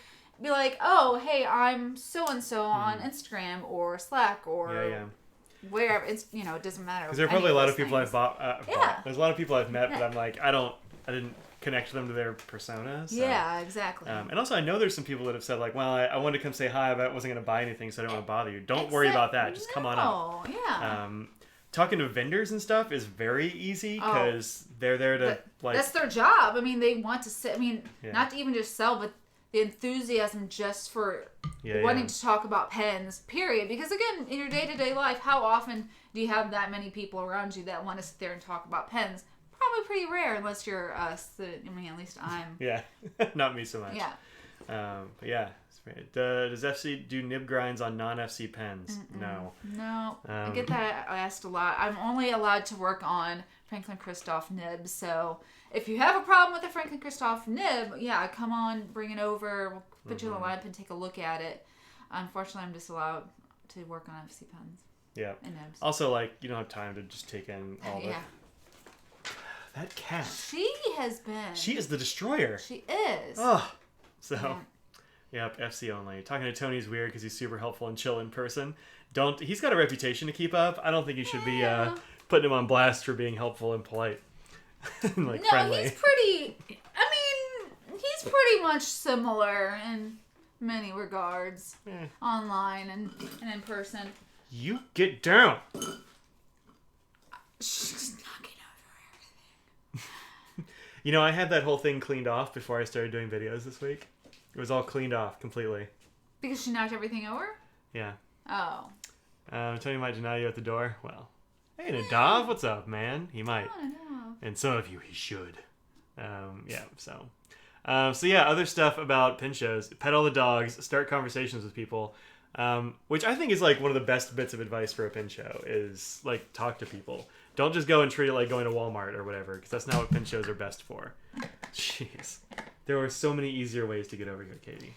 be like, oh, hey, I'm so-and-so on Instagram or Slack or wherever. It's, it doesn't matter. Because there are probably a lot of people I've There's a lot of people I've met, but I'm like, I didn't connect them to their persona. So. Yeah, exactly. And also, I know there's some people that have said, like, well, I wanted to come say hi, but I wasn't going to buy anything, so I didn't want to bother you. Don't worry about that. Just come on up. Yeah. Talking to vendors and stuff is very easy, because they're there to, that's their job. I mean, they want to sit... not to even just sell, but the enthusiasm just for wanting to talk about pens, period. Because, again, in your day-to-day life, how often do you have that many people around you that want to sit there and talk about pens? Probably pretty rare, unless you're us. At least I'm. Yeah, not me so much. Yeah. But yeah, it's great. Does FC do nib grinds on non-FC pens? No. No. I get that asked a lot. I'm only allowed to work on Franklin Christoph nibs, so if you have a problem with the Franklin Christoph nib, come on, bring it over. We'll put you in the lab and take a look at it. Unfortunately, I'm just allowed to work on FC pens. Yeah. And nibs. Also, like, you don't have time to just take in all the... That cat. She has been. She is the destroyer. She is. Oh. So, FC only. Talking to Tony's weird because he's super helpful and chill in person. He's got a reputation to keep up. I don't think you should be putting him on blast for being helpful and polite. Friendly. He's pretty... he's pretty much similar in many regards. Online and in person. You get down. She's knocking over everything. I had that whole thing cleaned off before I started doing videos this week. It was all cleaned off completely. Because she knocked everything over? Yeah. Oh. Tony might deny you at the door. Well, hey, Nadav, what's up, man? He might. Oh, no. And some of you, he should. Other stuff about pen shows. Pet all the dogs. Start conversations with people. Which I think is like one of the best bits of advice for a pen show is like talk to people. Don't just go and treat it like going to Walmart or whatever, because that's not what pen shows are best for. Jeez. There are so many easier ways to get over here, Katie.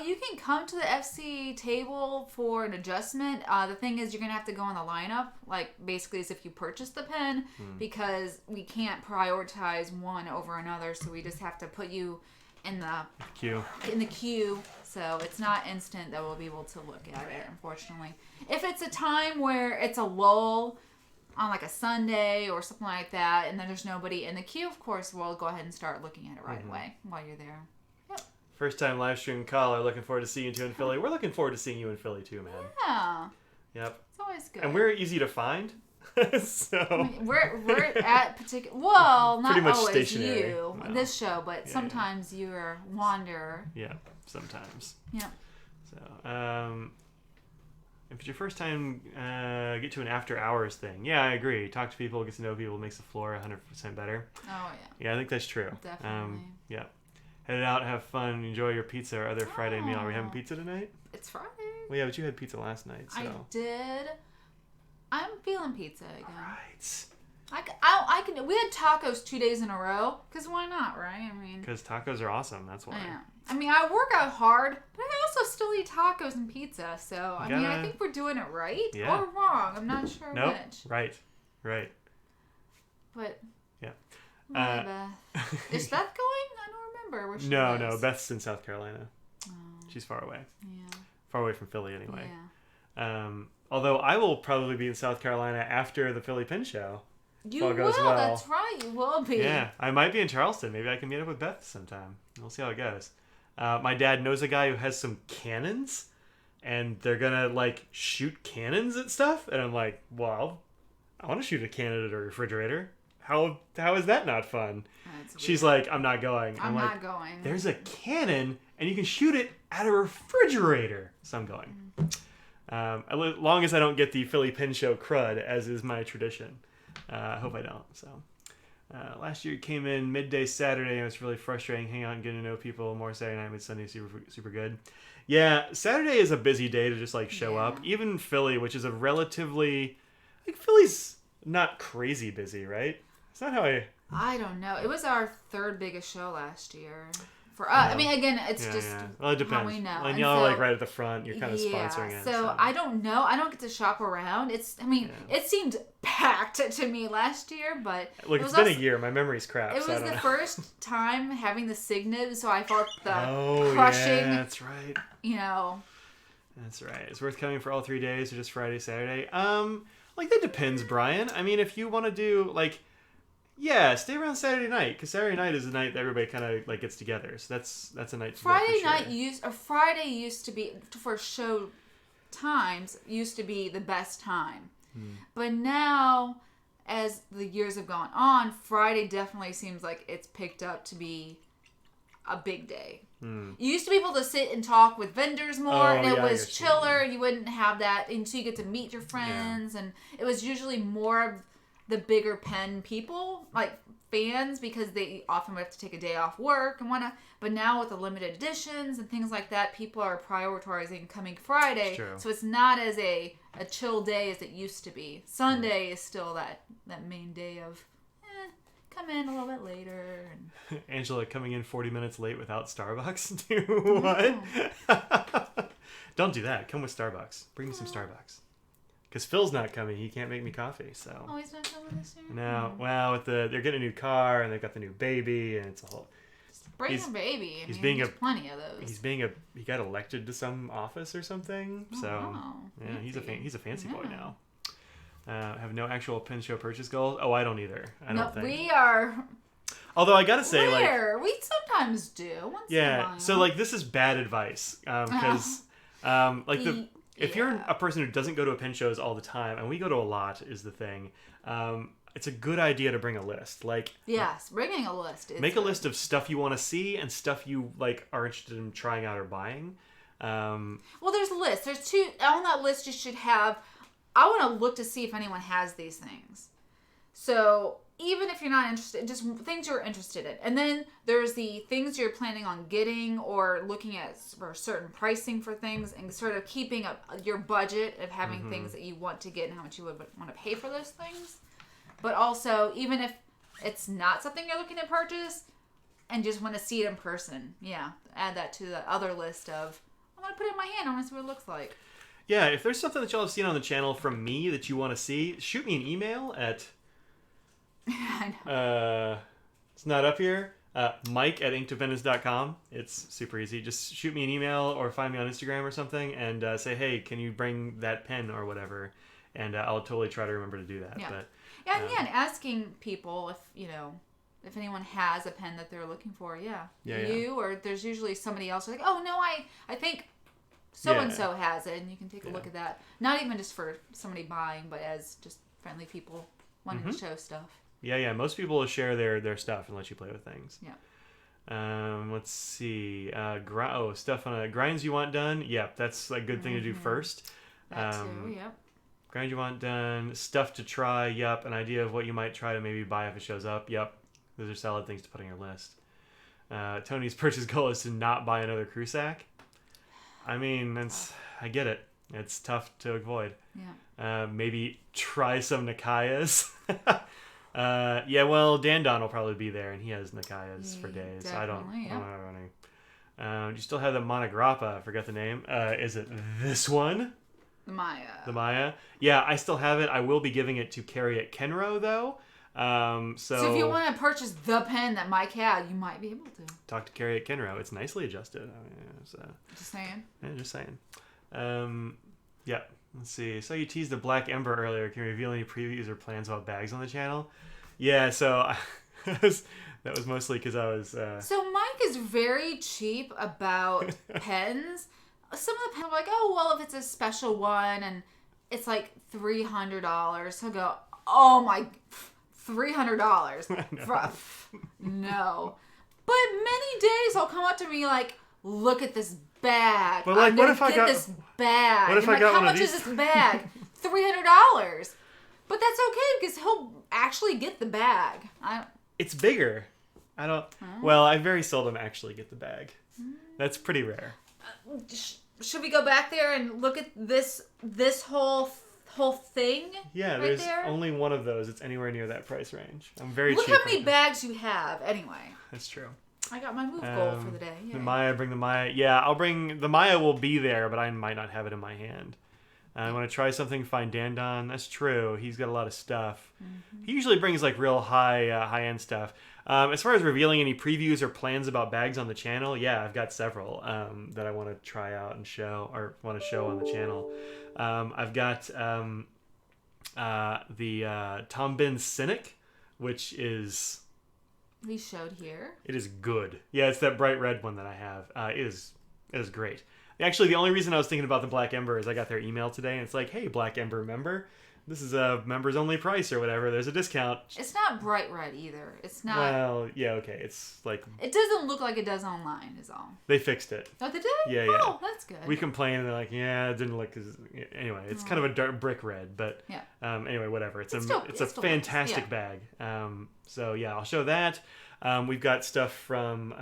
You can come to the FC table for an adjustment. The thing is, you're going to have to go on the lineup, like basically as if you purchased the pen, because we can't prioritize one over another, so we just have to put you in the queue. So it's not instant that we'll be able to look at it, unfortunately. If it's a time where it's a lull, on like a Sunday or something like that, and then there's nobody in the queue, of course, we'll go ahead and start looking at it right away while you're there. Yep. First time live stream caller, looking forward to seeing you two in Philly. We're looking forward to seeing you in Philly too, man. Yeah. Yep. It's always good. And we're easy to find. So I mean, we're at particular. Well, not pretty much always stationary. you No. this show, but sometimes you're wander. Yeah, sometimes. Yeah. So, if it's your first time, get to an after hours thing. Yeah, I agree. Talk to people, get to know people, makes the floor 100% better. Oh yeah. Yeah, I think that's true. Definitely. Yeah. Head it out, have fun, enjoy your pizza or other Friday meal. Are we having pizza tonight? It's Friday. Well, yeah, but you had pizza last night, so. I did. I'm feeling pizza again. All right. I can. We had tacos 2 days in a row. Cause why not, right? I mean. Because tacos are awesome. That's why. Yeah. I mean, I work out hard, but I also still eat tacos and pizza. So I mean, I think we're doing it right or wrong. I'm not sure which. Right. But. Yeah. Beth. Is Beth going? I don't remember where she is. No. Beth's in South Carolina. Oh. She's far away. Yeah. Far away from Philly, anyway. Yeah. Although I will probably be in South Carolina after the Philly Pin Show. You will. That's right. You will be. Yeah. I might be in Charleston. Maybe I can meet up with Beth sometime. We'll see how it goes. My dad knows a guy who has some cannons, and they're gonna like shoot cannons at stuff. And I'm like, well, I want to shoot a cannon at a refrigerator. How is that not fun? She's like, I'm not going. I'm not going. There's a cannon, and you can shoot it at a refrigerator. So I'm going. As long as I don't get the Philly Pin Show crud, as is my tradition. I hope I don't. So, last year came in midday Saturday, and it was really frustrating. Hang out and getting to know people. More Saturday night, mid Sunday, super good. Yeah, Saturday is a busy day to just like show up. Even Philly, which is a relatively, like Philly's not crazy busy, right? It's not how I don't know. It was our third biggest show last year. For us, I mean, again, it's just well, it depends. how we know. And y'all are like right at the front. You're kind of sponsoring it. So I don't know. I don't get to shop around. It seemed packed to me last year, but look, it's been a year. My memory's crap. It was the first time having the Signet, so I felt the crushing. Yeah, that's right. You know. That's right. It's worth coming for all 3 days or just Friday, Saturday. Like that depends, Brian. I mean, if you want to do like. Yeah, stay around Saturday night because Saturday night is the night that everybody kind of like gets together. So that's a night. Friday night Friday used to be for show times used to be the best time, but now as the years have gone on, Friday definitely seems like it's picked up to be a big day. You used to be able to sit and talk with vendors more, and it was chiller. You wouldn't have that, and so you get to meet your friends, and it was usually more of the bigger pen people, like fans, because they often would have to take a day off work and whatnot. But now with the limited editions and things like that, people are prioritizing coming Friday. So it's not as a chill day as it used to be. Sunday is still that main day of come in a little bit later. And... Angela coming in 40 minutes late without Starbucks? Do what? Don't do that. Come with Starbucks. Bring me some Starbucks. Because Phil's not coming, he can't make me coffee. So. Oh, he's not coming this year. No, well, they're getting a new car and they've got the new baby, and it's a whole. Bring a baby. He's being plenty of those. He got elected to some office or something. So wow. Yeah, he's a fancy boy now. Have no actual pin show purchase goals. Oh, I don't either. I don't think we are. Although I gotta say, we sometimes do. Once in a while. So like this is bad advice because if you're a person who doesn't go to pin shows all the time, and we go to a lot, is the thing. It's a good idea to bring a list. Like yes, bringing a list. Make a list of stuff you want to see and stuff you like are interested in trying out or buying. Well, there's a list. There's two on that list. You should have. I want to look to see if anyone has these things. So even if you're not interested, just things you're interested in. And then there's the things you're planning on getting or looking at for certain pricing for things and sort of keeping up your budget of having things that you want to get and how much you would want to pay for those things. But also, even if it's not something you're looking to purchase and just want to see it in person, add that to the other list of, I want to put it in my hand. I want to see what it looks like. Yeah, if there's something that y'all have seen on the channel from me that you want to see, shoot me an email at... I know. It's not up here. Mike@inkedependence.com. It's super easy. Just shoot me an email or find me on Instagram or something and say, hey, can you bring that pen or whatever? and I'll totally try to remember to do that. Yeah. But and asking people if anyone has a pen that they're looking for. Or there's usually somebody else like, oh no, I think so and so has it, and you can take a look at that. Not even just for somebody buying, but as just friendly people wanting to show stuff. Yeah. Most people will share their stuff and let you play with things. Yeah. Let's see. Stuff on grinds you want done. Yep, that's a good thing to do first. That too. Yep. Grind you want done. Stuff to try. Yep. An idea of what you might try to maybe buy if it shows up. Yep. Those are solid things to put on your list. Tony's purchase goal is to not buy another crew sack. I mean, I get it. It's tough to avoid. Yeah. Maybe try some Nikayas. Well, Dandon will probably be there, and he has Nikayas for days. I don't have any. Do you still have the Monograppa? I forgot the name. Is it this one? The Maya. The Maya. Yeah, I still have it. I will be giving it to Carrie at Kenro, though. So if you want to purchase the pen that Mike had, you might be able to. Talk to Carrie at Kenro. It's nicely adjusted. Just saying. Yeah, just saying. Yeah. Let's see. So you teased the Black Ember earlier. Can you reveal any previews or plans about bags on the channel? Yeah, so that was mostly because I was... So Mike is very cheap about pens. Some of the pens are like, oh, well, if it's a special one and it's like $300, he'll go, oh my... $300. No. But many days he'll come up to me like, look at this bag. But like, what if I got this bag? What if I got how one of much these? is this bag? $300. But that's okay because he'll actually get the bag. It's bigger. I don't. Well, I very seldom actually get the bag. That's pretty rare. Should we go back there and look at this whole thing? Yeah, right there's there? only one of those. It's anywhere near that price range. I'm very Look cheap. how many bags you have anyway. That's true. I got my move goal for the day. The Maya, bring the Maya. Yeah, I'll bring the Maya. Will be there, but I might not have it in my hand. I want to try something. Find Dandon. That's true. He's got a lot of stuff. He usually brings like real high end stuff. As far as revealing any previews or plans about bags on the channel, yeah, I've got several that I want to try out and show or want to show on the channel. I've got the Tom Bin Cynic, which is... We showed here. It is good. Yeah, it's that bright red one that I have. It is great. Actually, the only reason I was thinking about the Black Ember is I got their email today, and it's like, hey, Black Ember member, this is a members only price or whatever. There's a discount. It's not bright red either. It's not. Well, yeah, okay. It's like... It doesn't look like it does online is all. They fixed it. Oh, they did? Yeah. Oh, that's good. We complained, and they're like, yeah, it didn't look as... Anyway, it's kind of a dark brick red, but... Yeah. Anyway, whatever. It's still a fantastic bag. So, yeah, I'll show that. We've got stuff from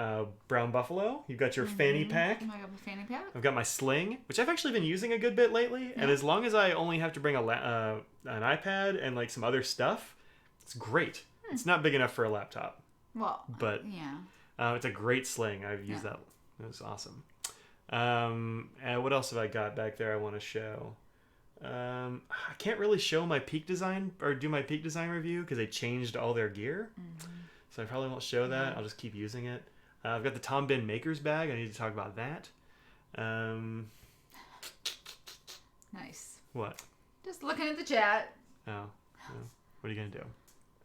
Brown Buffalo. You've got your fanny pack. I got my fanny pack. I've got my sling, which I've actually been using a good bit lately. Yeah. And as long as I only have to bring an iPad and like some other stuff, it's great. It's not big enough for a laptop. Well, but yeah, it's a great sling. I've used that. It was awesome. And what else have I got back there I want to show? I can't really show my Peak Design or do my Peak Design review because they changed all their gear. So I probably won't show that. I'll just keep using it. I've got the Tom Bin Maker's bag. I need to talk about that. Nice. What? Just looking at the chat. Oh. What are you going to do?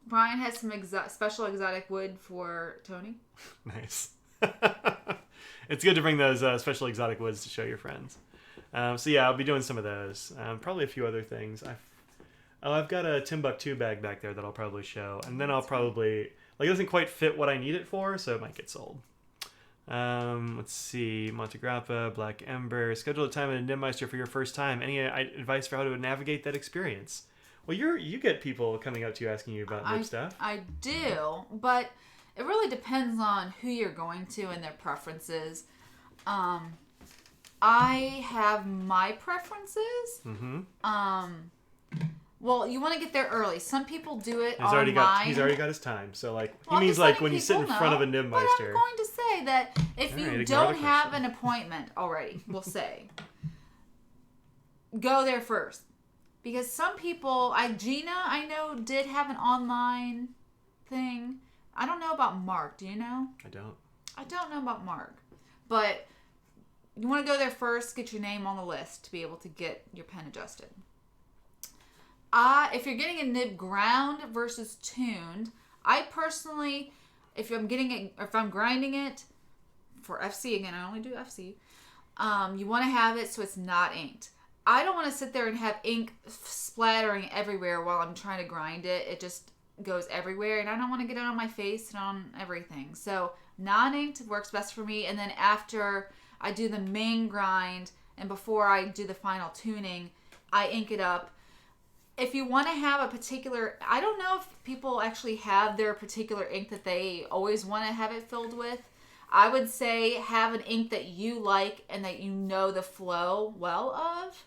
Brian has some special exotic wood for Tony. Nice. It's good to bring those special exotic woods to show your friends. So yeah, I'll be doing some of those. Probably a few other things. I've got a Timbuktu bag back there that I'll probably show. And then I'll probably... Like, it doesn't quite fit what I need it for, so it might get sold. Let's see. Montegrappa, Black Ember. Schedule a time at a Nimmeister for your first time. Any advice for how to navigate that experience? Well, you get people coming up to you asking you about nib stuff. I do, but it really depends on who you're going to and their preferences. I have my preferences. Well, you want to get there early. Some people do it online. He's already got his time. So, like, he means like when you sit in front of a Nimmeister. But I'm going to say that if you don't have an appointment already, we'll say, go there first. Because some people, Gina, I know, did have an online thing. I don't know about Mark. Do you know? I don't know about Mark. But you want to go there first, get your name on the list to be able to get your pen adjusted. If you're getting a nib ground versus tuned, I personally, if I'm grinding it for FC again, I only do FC. You want to have it so it's not inked. I don't want to sit there and have ink splattering everywhere while I'm trying to grind it. It just goes everywhere, and I don't want to get it on my face and on everything. So non-inked works best for me. And then after I do the main grind and before I do the final tuning, I ink it up. If you want to have a particular, I don't know if people actually have their particular ink that they always want to have it filled with. I would say have an ink that you like and that you know the flow well of.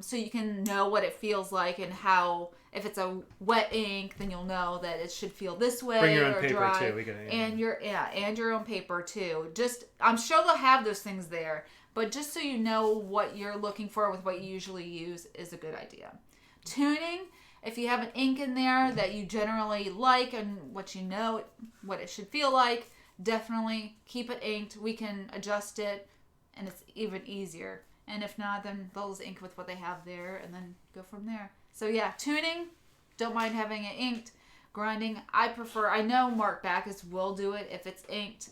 So you can know what it feels like and how, if it's a wet ink, then you'll know that it should feel this way. Bring your own or paper dry. too. And your own paper too. Just, I'm sure they'll have those things there, but just so you know what you're looking for with what you usually use is a good idea. Tuning, if you have an ink in there that you generally like and what you know what it should feel like, definitely keep it inked. We can adjust it, and it's even easier. And if not, then they'll just ink with what they have there and then go from there. So yeah, tuning, don't mind having it inked. Grinding, I know Mark Backus will do it if it's inked.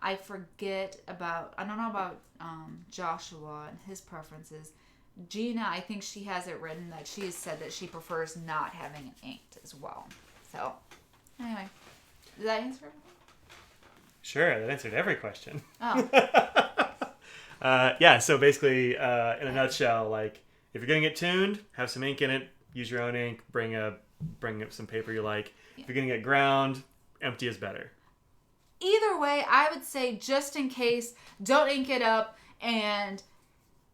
I don't know about Joshua and his preferences. Gina, I think she has it written that she has said that she prefers not having it inked as well. So, anyway, did that answer everything? Sure, that answered every question. Oh. Yeah, so basically, in a nutshell, like, if you're going to get tuned, have some ink in it, use your own ink, bring up some paper you like. Yeah. If you're going to get ground, empty is better. Either way, I would say just in case, don't ink it up, and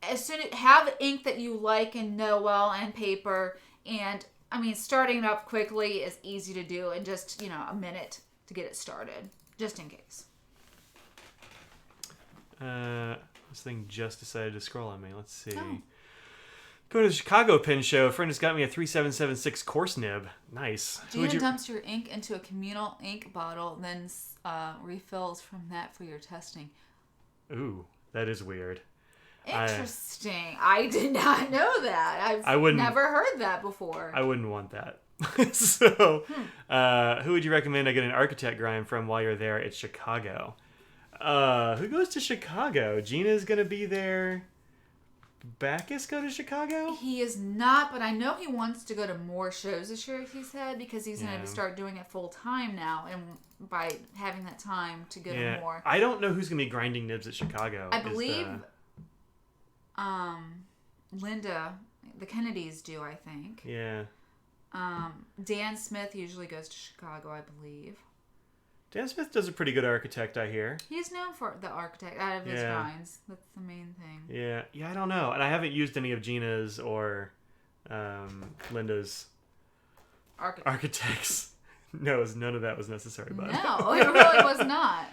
as soon as have ink that you like and know well and paper, and I mean, starting it up quickly is easy to do in just, a minute to get it started, just in case. This thing just decided to scroll on me. Let's see. Oh. Go to the Chicago Pen Show. A friend has got me a 3776 course nib. Nice. Gina dumps your ink into a communal ink bottle, then refills from that for your testing. Ooh, that is weird. Interesting. I did not know that. I've never heard that before. I wouldn't want that. So, who would you recommend I get an architect grind from while you're there at Chicago? Who goes to Chicago? Gina's going to be there. Backus go to Chicago? He is not, but I know he wants to go to more shows this year, he said, because he's going to start doing it full time now, and by having that time to go to more. I don't know who's going to be grinding nibs at Chicago. I believe Linda, the Kennedys do, I think. Yeah. Dan Smith usually goes to Chicago, I believe. Dan Smith does a pretty good architect, I hear. He's known for the architect out of his grinds. That's the main thing. Yeah, I don't know. And I haven't used any of Gina's or Linda's architects. No, none of that was necessary, bud. No, it really was not.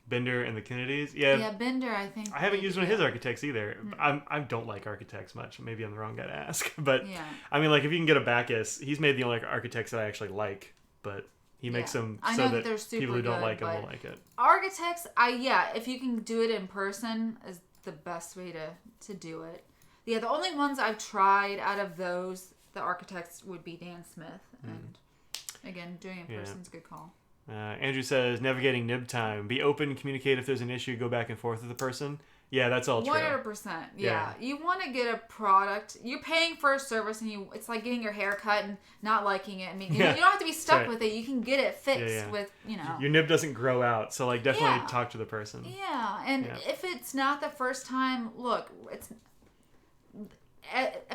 Bender and the Kennedys. Yeah, Bender, I think. I haven't used one of his architects either. I don't like architects much. Maybe I'm the wrong guy to ask. But, I mean, like, if you can get a Backus, he's made the only architects that I actually like. But he makes them so that people who don't like him will like it. Architects, if you can do it in person, is the best way to do it. Yeah, the only ones I've tried out of those, the architects, would be Dan Smith. And, again, doing it in person is a good call. Andrew says, navigating nib time. Be open, communicate if there's an issue, go back and forth with the person. Yeah, that's all true. 100%. Yeah. You want to get a product. You're paying for a service, and it's like getting your hair cut and not liking it. I mean, you don't have to be stuck with it. You can get it fixed with, Your nib doesn't grow out, so like definitely talk to the person. Yeah, and if it's not the first time, look, it's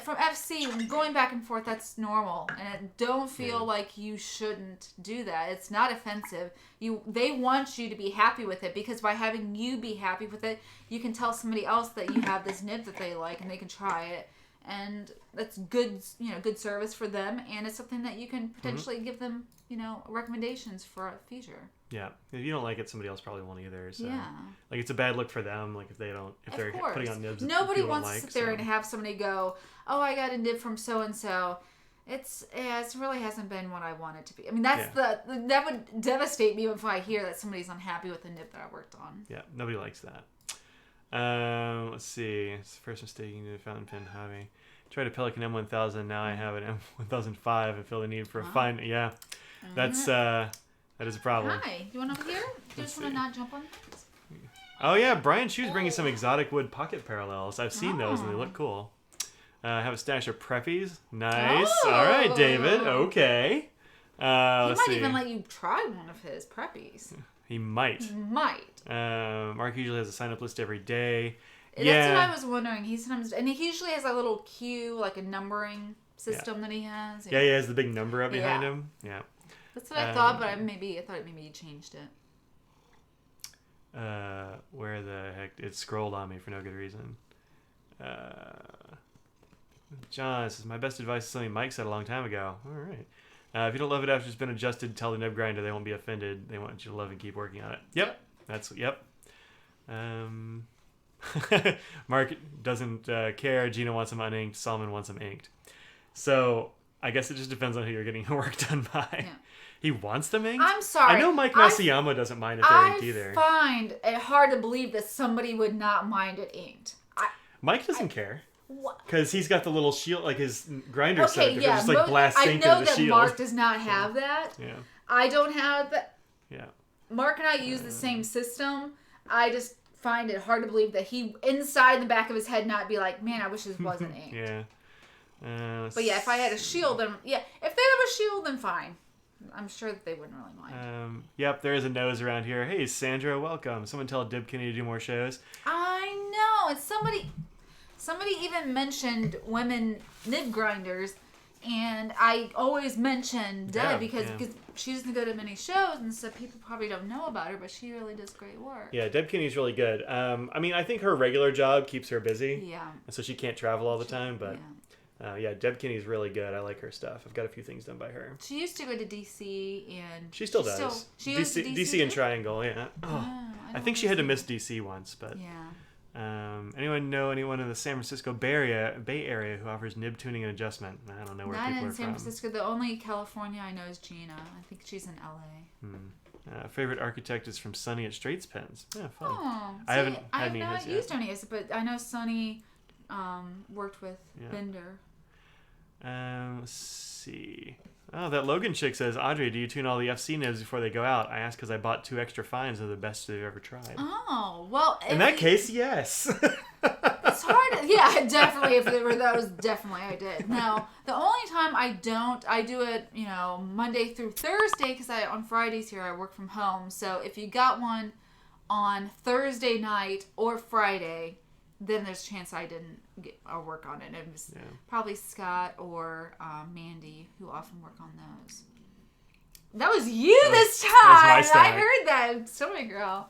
from FC, going back and forth, that's normal, and don't feel like you shouldn't do that. It's not offensive. They want you to be happy with it, because by having you be happy with it, you can tell somebody else that you have this nib that they like, and they can try it, and that's good, good service for them, and it's something that you can potentially give them, recommendations for a future. Yeah, if you don't like it, somebody else probably won't either. So, like, it's a bad look for them. Like, if they're putting on nibs, nobody wants to sit there and have somebody go, "Oh, I got a nib from so and so." It really hasn't been what I want it to be. I mean, that would devastate me if I hear that somebody's unhappy with the nib that I worked on. Yeah, nobody likes that. Let's see. It's the first mistake you did fountain pen hobby. Tried a Pelican M1000. Now I have an M1005. I feel the need for a fine. Yeah, that's that is a problem. Hi, you want over here? Do you just want to not jump on things? Oh yeah, Brian Shu's bringing some exotic wood pocket parallels. I've seen those and they look cool. I have a stash of preppies. Nice. All right, David. Okay. He might even let you try one of his preppies. He might. Mark usually has a sign-up list every day. That's what I was wondering. He usually has a little queue, like a numbering system that he has. Yeah, he has the big number up behind him. Yeah. That's what I thought, but I thought maybe he changed it. Where the heck? It scrolled on me for no good reason. John, this is my best advice is something Mike said a long time ago. All right. If you don't love it after it's been adjusted, tell the nib grinder they won't be offended. They want you to love and keep working on it. Yep. Mark doesn't care. Gina wants them uninked. Solomon wants them inked. So I guess it just depends on who you're getting your work done by. Yeah. He wants them inked? I'm sorry. I know Mike Masayama doesn't mind if they're inked either. I find it hard to believe that somebody would not mind it inked. Mike doesn't care. Because he's got the little shield, like his grinder set. Okay, just like blast ink into the shield. I know that Mark does not have that. Yeah. I don't have that. Yeah. Mark and I use the same system. I just find it hard to believe that he, inside the back of his head, not be like, man, I wish this wasn't inked. Yeah. But yeah, if I had a shield, then if they have a shield, then fine. I'm sure that they wouldn't really mind. Yep, there is a nose around here. Hey, Sandra, welcome. Someone tell Dib Kenny to do more shows. I know. It's somebody even mentioned women nib grinders, and I always mention Deb because she doesn't go to many shows, and so people probably don't know about her, but she really does great work. Yeah, Deb Kinney's really good. I mean, I think her regular job keeps her busy. Yeah. And so she can't travel all the time, but Deb Kinney's really good. I like her stuff. I've got a few things done by her. She used to go to DC, and she still does. She goes to DC and Triangle, yeah. I think she had to miss DC once, but yeah. Anyone know anyone in the San Francisco Bay Area who offers nib tuning and adjustment? I don't know where people are from. Not in San Francisco. The only California I know is Gina. I think she's in LA. Favorite architect is from Sunny at Straits Pens. Yeah, fun. Oh, I haven't had any of his yet. Used any of his, but I know Sunny worked with Bender. Let's see. Oh, that Logan chick says, Audrey, do you tune all the FC nibs before they go out? I asked because I bought 2 extra fines. They're the best they've ever tried. Oh, well. In that case, yes. It's hard. Yeah, definitely. If there were those, definitely I did. No, the only time I do it, Monday through Thursday because on Fridays here I work from home. So if you got one on Thursday night or Friday, then there's a chance I didn't work on it. It was probably Scott or Mandy who often work on those. That was you this time. I heard that. Story girl.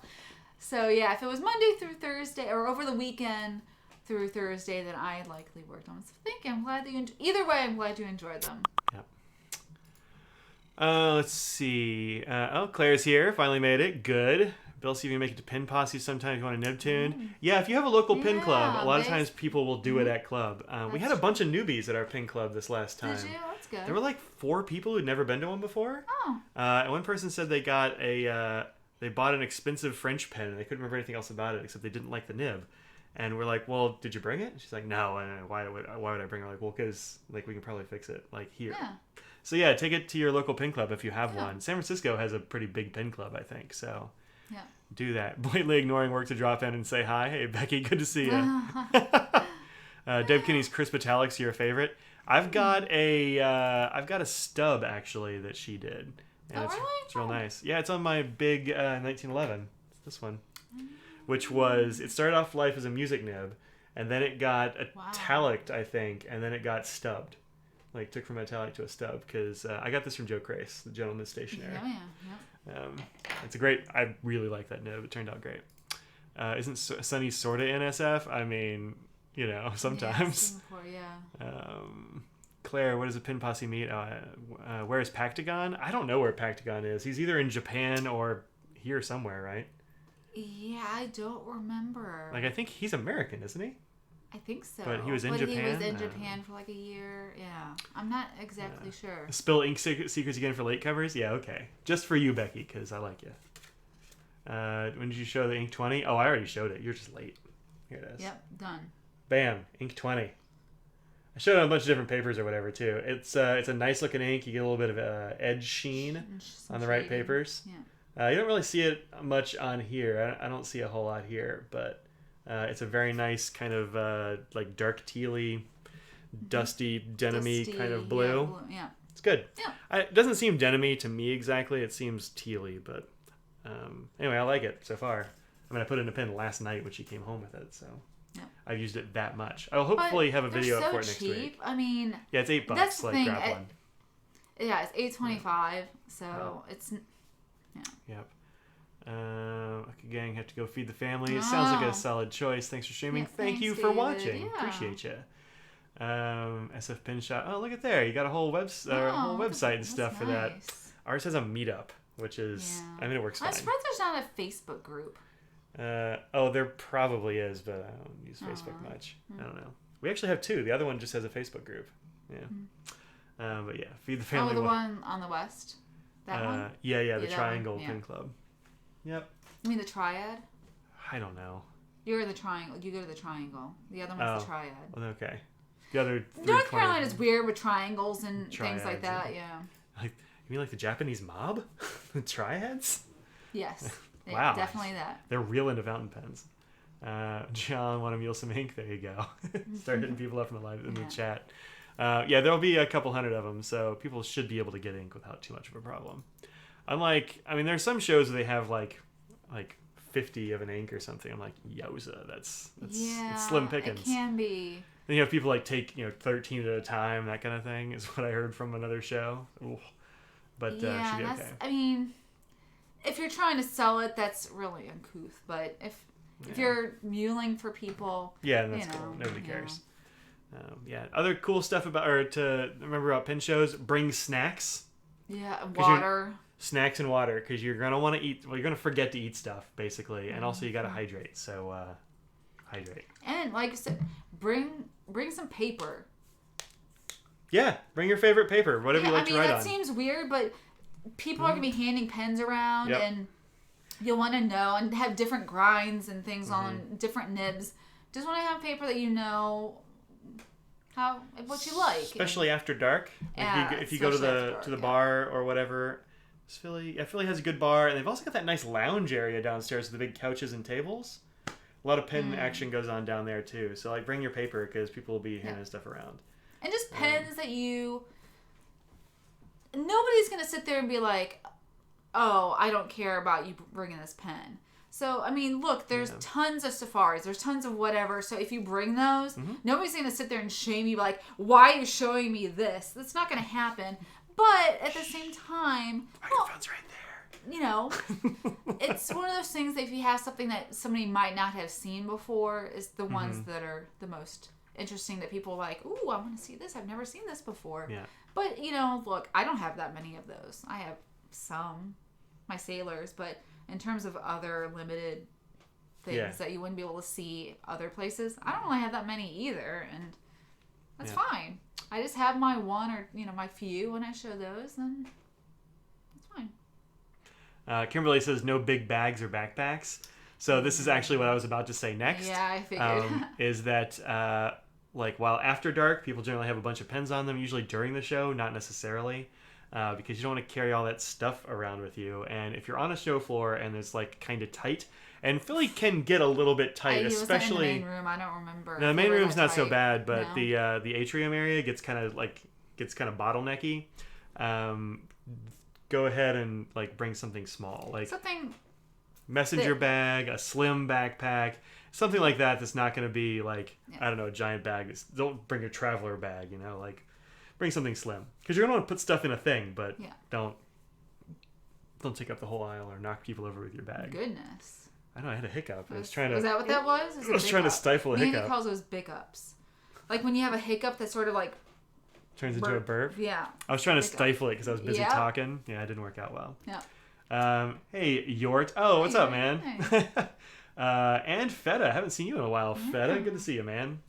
So yeah, if it was Monday through Thursday or over the weekend through Thursday, then I likely worked on it. So thank you. I'm glad that you either way, I'm glad you enjoyed them. Yep. Let's see. Claire's here. Finally made it. Good. Bill, see if you make it to Pin Posse sometime if you want a nib tune. Yeah, if you have a local pin club, a lot of times people will do it at club. We had a bunch of newbies at our pin club this last time. Did you? That's good. There were like 4 people who'd never been to one before. Oh. And one person said they got they bought an expensive French pen and they couldn't remember anything else about it except they didn't like the nib. And we're like, well, did you bring it? And she's like, no. And why would I bring it? Like, well, because like we can probably fix it like here. Yeah. So yeah, take it to your local pin club if you have one. San Francisco has a pretty big pin club, I think. So. Yeah. Do that. Blatantly ignoring work to drop in and say hi. Hey, Becky, good to see you. Deb Kinney's Crisp Metallic's your favorite. I've got a stub actually that she did. And it's real nice. Yeah, it's on my big 1911. It's this one, which was it started off life as a music nib, and then it got italic, I think, and then it got stubbed. Like took from italic to a stub because I got this from Joe Crace, the Gentleman's Stationery. Yeah. It's I really like that nib. It turned out great. Isn't Sunny sorta in SF? I mean, sometimes. Yeah, Claire, what does a Pin Posse meet? Where is Pactagon? I don't know where Pactagon is. He's either in Japan or here somewhere, right? Yeah, I don't remember. Like I think he's American, isn't he? I think so. But he was in Japan? He was in Japan for like a year. Yeah. I'm not exactly sure. Spill ink secrets again for late covers? Yeah, okay. Just for you, Becky, because I like you. When did you show the Ink 20? Oh, I already showed it. You're just late. Here it is. Yep, done. Bam. Ink 20. I showed a bunch of different papers or whatever too. It's a nice looking ink. You get a little bit of edge sheen on the right papers. Yeah. You don't really see it much on here. I don't see a whole lot here, but it's a very nice kind of like dark tealy, dusty, denim-y kind of blue. Yeah. It's good. Yeah. It doesn't seem denim-y to me exactly. It seems tealy, but anyway, I like it so far. I mean, I put it in a pen last night when she came home with it, so I've used it that much. I'll hopefully have a video up for it next week. I mean, yeah, it's $8. That's the thing. Grab one. Yeah, it's $8.25, so it's Yep. Okay, gang, have to go feed the family. It sounds like a solid choice. Thanks for streaming. Yeah, Thank you for David. watching. Yeah. Appreciate you. SF Pin Shop. Oh, look at there. You got a whole website and stuff for that. Ours has a meetup, which is, I mean, it works fine. I'm surprised there's not a Facebook group. There probably is, but I don't use Facebook much. I don't know. We actually have two. The other one just has a Facebook group. Yeah. But yeah, feed the family. Oh, the one on the west? That one? Yeah, the Triangle Pin Club. Yep. You mean the Triad? I don't know. You're in the Triangle. You go to the Triangle. The other one's the Triad. Okay. The other North Carolina is weird with triangles and things like that. Yeah. Like, you mean like the Japanese mob? The triads? Yes. Wow. Definitely that. They're real into fountain pens. John, want to mule some ink? There you go. Start hitting people up in the chat. There'll be a couple hundred of them, so people should be able to get ink without too much of a problem. Unlike, I mean, there's some shows where they have like 50 of an ink or something. I'm like, yowza, that's it's slim pickings. It can be. Then you have people like take 13 at a time, that kind of thing is what I heard from another show. Ooh. But should be okay. I mean, if you're trying to sell it, that's really uncouth. But if you're muling for people, that's cool. Nobody cares. Other cool stuff to remember about pin shows: bring snacks. Yeah, water. Snacks and water, because you're gonna want to eat. Well, you're gonna forget to eat stuff basically, and also you gotta hydrate. So hydrate. And like I said, bring some paper. Yeah, bring your favorite paper, whatever you like to write on. That seems weird, but people are gonna be handing pens around, and you'll want to know and have different grinds and things on different nibs. Just want to have paper that you know what you like, especially after dark. If you go to the bar or whatever. Philly has a good bar, and they've also got that nice lounge area downstairs with the big couches and tables. A lot of pin action goes on down there too. So like, bring your paper because people will be handing stuff around. And just pens that nobody's gonna sit there and be like, "Oh, I don't care about you bringing this pen." So I mean, look, there's tons of safaris, there's tons of whatever. So if you bring those, nobody's gonna sit there and shame you like, "Why are you showing me this?" That's not gonna happen. But at the same time, microphone's right there. It's one of those things that if you have something that somebody might not have seen before, is the ones that are the most interesting, that people are like, "Ooh, I want to see this. I've never seen this before." Yeah. But look, I don't have that many of those. I have some, my sailors, but in terms of other limited things that you wouldn't be able to see other places, I don't really have that many either, and that's fine. I just have my one or my few. When I show those, then it's fine. Kimberly says no big bags or backpacks. So this is actually what I was about to say next. Yeah, I figured. Is that while after dark, people generally have a bunch of pens on them, usually during the show, not necessarily, because you don't want to carry all that stuff around with you. And if you're on a show floor and it's kind of tight, and Philly can get a little bit tight, especially in the main room. I don't remember. No, the main room's not so bad, but the atrium area gets kind of bottlenecky. Go ahead and bring something small, something messenger bag, a slim backpack, something like that. That's not going to be I don't know, a giant bag. Don't bring a traveler bag. Bring something slim, because you're going to want to put stuff in a thing, but don't take up the whole aisle or knock people over with your bag. Goodness. I know, I had a hiccup. Was that what that was? I was trying to stifle a hiccup. Mandy calls those biccups. Like when you have a hiccup that sort of turns into a burp? Yeah. I was trying to stifle it because I was busy talking. Yeah, it didn't work out well. Yeah. Hey, Yort. Oh, what's up, man? Hey. And Feta. I haven't seen you in a while, Feta. Good to see you, man.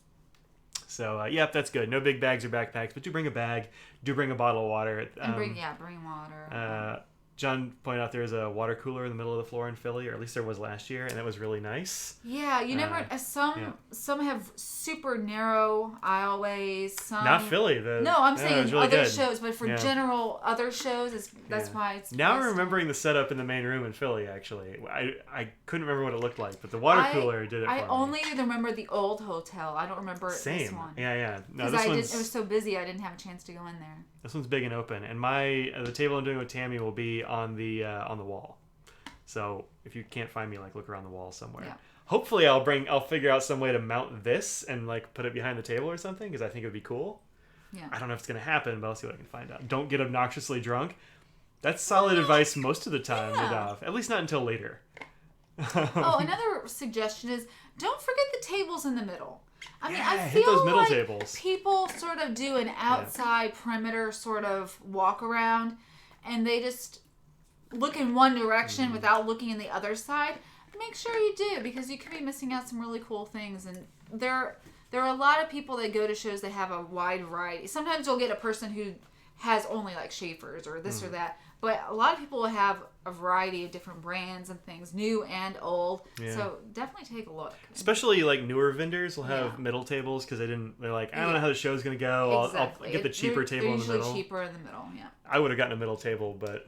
So, that's good. No big bags or backpacks, but do bring a bag. Do bring a bottle of water. And bring water. John pointed out there's a water cooler in the middle of the floor in Philly, or at least there was last year, and that was really nice. Yeah, you never. Some have super narrow aisleways. Some not Philly. I'm saying really other good. shows, but for general other shows, that's why it's. Now I'm remembering the setup in the main room in Philly. Actually, I couldn't remember what it looked like, but the water cooler did it. I only remember the old hotel. I don't remember this one. Yeah. No, because it was so busy, I didn't have a chance to go in there. This one's big and open, and the table I'm doing with Tammy will be on the wall. So if you can't find me, look around the wall somewhere. Yeah. Hopefully, I'll figure out some way to mount this and put it behind the table or something, because I think it would be cool. Yeah. I don't know if it's gonna happen, but I'll see what I can find out. Don't get obnoxiously drunk. That's solid advice most of the time, Nadav. At least not until later. Another suggestion is don't forget the tables in the middle. I mean, I hit feel those middle like tables. People sort of do an outside perimeter sort of walk around, and they just look in one direction without looking in the other side. Make sure you do, because you could be missing out some really cool things. And there are a lot of people that go to shows that have a wide variety. Sometimes you'll get a person who has only Schaefer's or this or that, but a lot of people will have a variety of different brands and things, new and old. Yeah. So definitely take a look. Especially newer vendors will have middle tables, because they're like, I don't know how the show's gonna go. Exactly. I'll get the cheaper table in the middle. Usually cheaper in the middle. Yeah. I would have gotten a middle table, but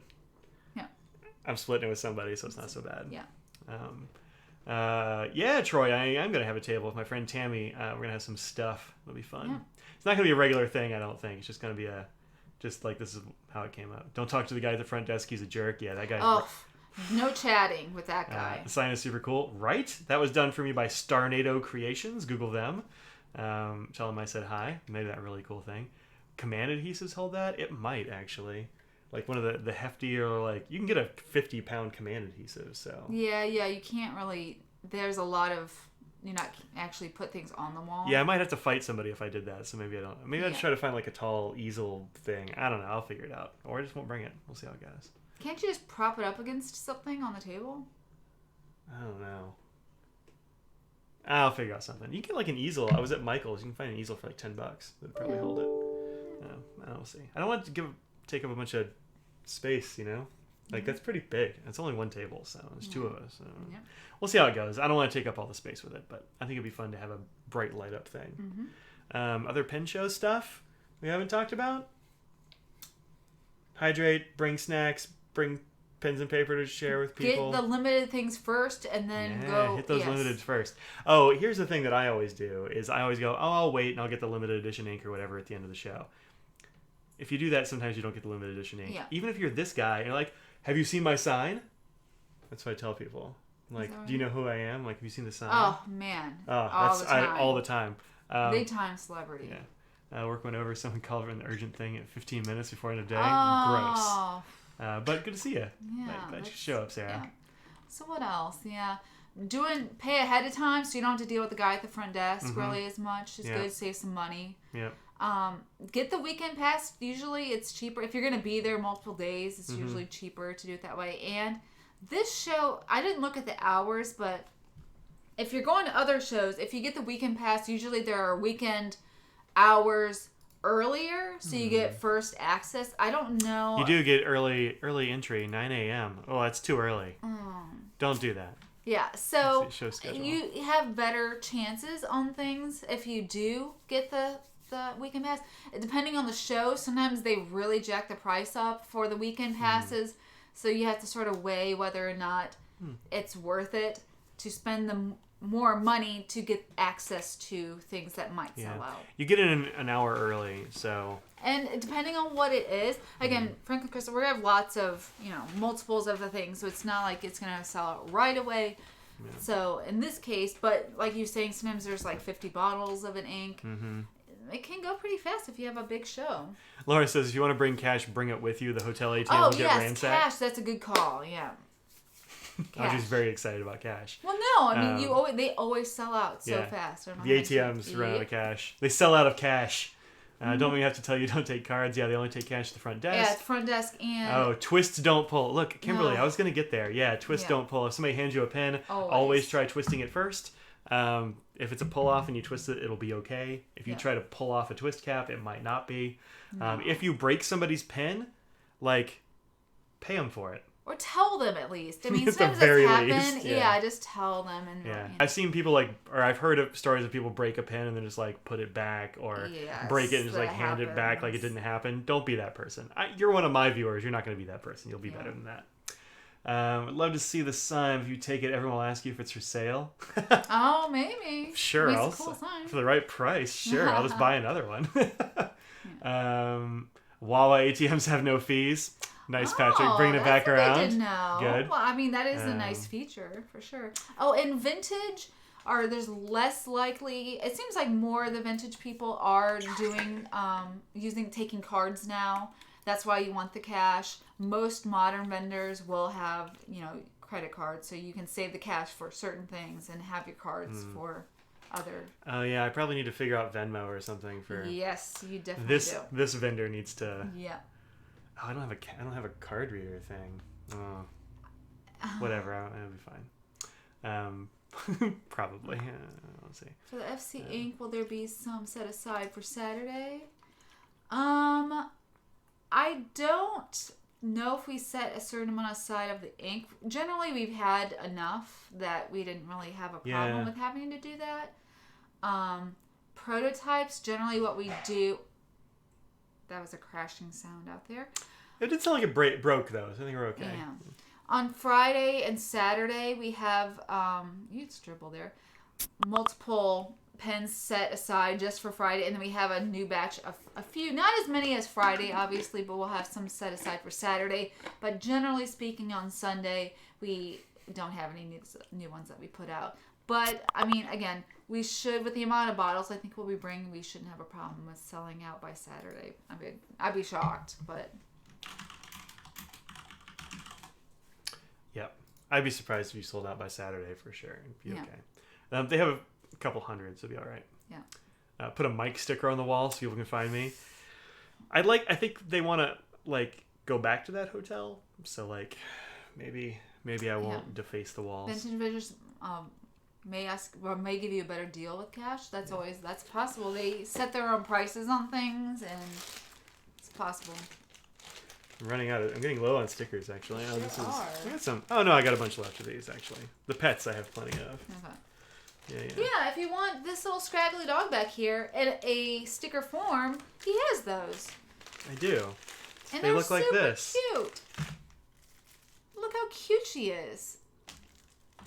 I'm splitting it with somebody, so it's not so bad. Yeah. Troy, I'm gonna have a table with my friend Tammy. We're gonna have some stuff. It'll be fun. Yeah. It's not gonna be a regular thing, I don't think. It's just gonna be this is how it came up. Don't talk to the guy at the front desk. He's a jerk. Yeah, that guy. Oh, no chatting with that guy. The sign is super cool, right? That was done for me by Starnado Creations. Google them. Tell them I said hi. Made that really cool thing. Command adhesives hold that? It might, actually. One of the heftier, you can get a 50-pound command adhesive, so. Yeah, you can't really, there's a lot of, you not actually put things on the wall. Yeah, I might have to fight somebody if I did that, so maybe I don't. Maybe I'll try to find a tall easel thing. I don't know, I'll figure it out. Or I just won't bring it. We'll see how it goes. Can't you just prop it up against something on the table? I don't know. I'll figure out something. You can get an easel. I was at Michael's. You can find an easel for $10. That'd probably hold it. No, we'll see. I don't want to take up a bunch of space, that's pretty big. It's only one table, so there's two of us. So we'll see how it goes. I don't want to take up all the space with it, but I think it'd be fun to have a bright light up thing. Other pen show stuff we haven't talked about? Hydrate, bring snacks, bring pens and paper to share with people. Get the limited things first, and then go. Hit those limited first. Oh, here's the thing that I always do is I always go, I'll wait and I'll get the limited edition ink or whatever at the end of the show. If you do that, sometimes you don't get the limited edition ink. Yeah. Even if you're this guy, you're like, have you seen my sign? That's what I tell people. Do you know who I am? Have you seen the sign? Oh, man. All the time. Big time celebrity. Yeah. Work went over. Someone called for an urgent thing at 15 minutes before end of day. Oh. Gross. But good to see you. Yeah. Glad you show up, Sarah. Yeah. So what else? Yeah. Pay ahead of time so you don't have to deal with the guy at the front desk really as much. It's good to save some money. Yeah. Get the weekend pass. Usually it's cheaper. If you're going to be there multiple days, it's usually cheaper to do it that way. And this show, I didn't look at the hours, but if you're going to other shows, if you get the weekend pass, usually there are weekend hours earlier, so you get first access. I don't know. You do get early entry, 9 a.m. Oh, that's too early. Don't do that. Yeah, so you have better chances on things if you do get the weekend pass. Depending on the show, sometimes they really jack the price up for the weekend passes, so you have to sort of weigh whether or not it's worth it to spend the more money to get access to things that might sell out. You get in an hour early, so. And depending on what it is, again, Franklin Crystal, we're going to have lots of, multiples of the things, so it's not like it's going to sell out right away. Yeah. So in this case, but like you're saying, sometimes there's 50 bottles of an ink. It can go pretty fast if you have a big show. Laura says, if you want to bring cash, bring it with you. The hotel ATM will get ransacked. Cash, that's a good call, yeah. Audrey's very excited about cash. Well, no, I mean, they always sell out so fast. The ATMs run out of cash. They sell out of cash. Don't we have to tell you don't take cards? Yeah, they only take cash at the front desk. Yeah, at the front desk and... Oh, twists don't pull. Look, Kimberly, I was going to get there. Yeah, twists don't pull. If somebody hands you a pen, always try twisting it first. If it's a pull-off and you twist it, it'll be okay. If you try to pull off a twist cap, it might not be. If you break somebody's pen, pay them for it. Or tell them at least. I mean, At the sometimes very that's happened. least, Yeah, just tell them. And Yeah. you know. I've seen people or I've heard of stories of people break a pen and then just put it back or break it and just hand it back like it didn't happen. Don't be that person. You're one of my viewers. You're not going to be that person. You'll be better than that. I'd love to see the sign. If you take it, everyone will ask you if it's for sale. Oh, maybe. Sure, It's a cool sign. For the right price. Sure, I'll just buy another one. Wawa ATMs have no fees. Nice, Patrick. Bringing it back around. I didn't know. Good. Well, I mean, that is a nice feature for sure. Oh, and vintage, there's less likely. It seems like more of the vintage people are doing taking cards now. That's why you want the cash. Most modern vendors will have credit cards, so you can save the cash for certain things and have your cards for other. Oh yeah, I probably need to figure out Venmo or something for. Yes, you definitely do. This vendor needs to. Yeah. Oh, I don't have a card reader thing. Oh, whatever. It'll be fine. Probably. Let's see. For the FC Inc., will there be some set aside for Saturday? I don't know if we set a certain amount aside of the ink. Generally, we've had enough that we didn't really have a problem with having to do that. Prototypes, generally what we do... That was a crashing sound out there. It did sound like it broke, though, so I think we're okay. Yeah. On Friday and Saturday, we have, you'd scribble there, multiple pens set aside just for Friday, and then we have a new batch of a few, not as many as Friday, obviously, but we'll have some set aside for Saturday. But generally speaking, on Sunday, we don't have any new ones that we put out. But, I mean, again, we should, with the amount of bottles I think we'll be bringing, we shouldn't have a problem with selling out by Saturday. I mean, I'd be shocked, but... Yep. I'd be surprised if you sold out by Saturday for sure. It'd be okay. They have a couple hundred, so it'll be all right. Yeah. Put a mic sticker on the wall so people can find me. I think they want to, go back to that hotel. So, maybe I won't deface the walls. Vintage vendors... may give you a better deal with cash. That's possible. They set their own prices on things, and it's possible. I'm getting low on stickers actually. I got some. Oh no, I got a bunch left of these actually. The pets I have plenty of. Okay. Yeah, if you want this little scraggly dog back here in a sticker form, he has those. I do. And they look like this. Cute. Look how cute she is.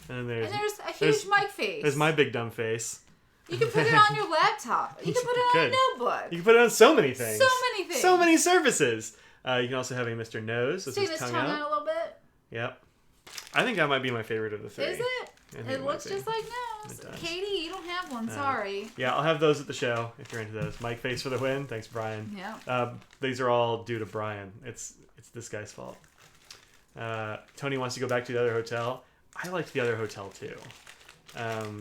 And there's a huge mic face. There's my big dumb face. You can put it on your laptop. You can put it on a notebook. You can put it on so many things. So many things. So many surfaces. You can also have a Mr. Nose with his tongue out. out A little bit. Yep. I think that might be my favorite of the three. Is it? It looks just like Nose. Katie, you don't have one. Sorry. Yeah, I'll have those at the show if you're into those. Mic face for the win. Thanks, Brian. Yeah. These are all due to Brian. It's this guy's fault. Tony wants to go back to the other hotel. I liked the other hotel too.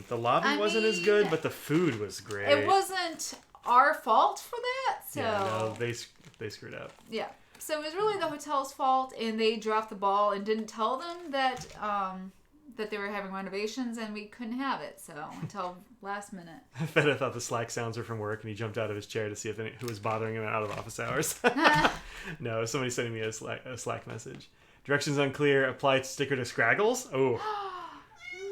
The lobby wasn't as good, but the food was great. It wasn't our fault for that, so... Yeah, no, they screwed up. Yeah. So it was really the hotel's fault, and they dropped the ball and didn't tell them that they were having renovations, and we couldn't have it, so until last minute. Feta thought the Slack sounds were from work, and he jumped out of his chair to see who was bothering him out of office hours. No, somebody's sending me a Slack message. Directions unclear. Apply sticker to Scraggles. Oh.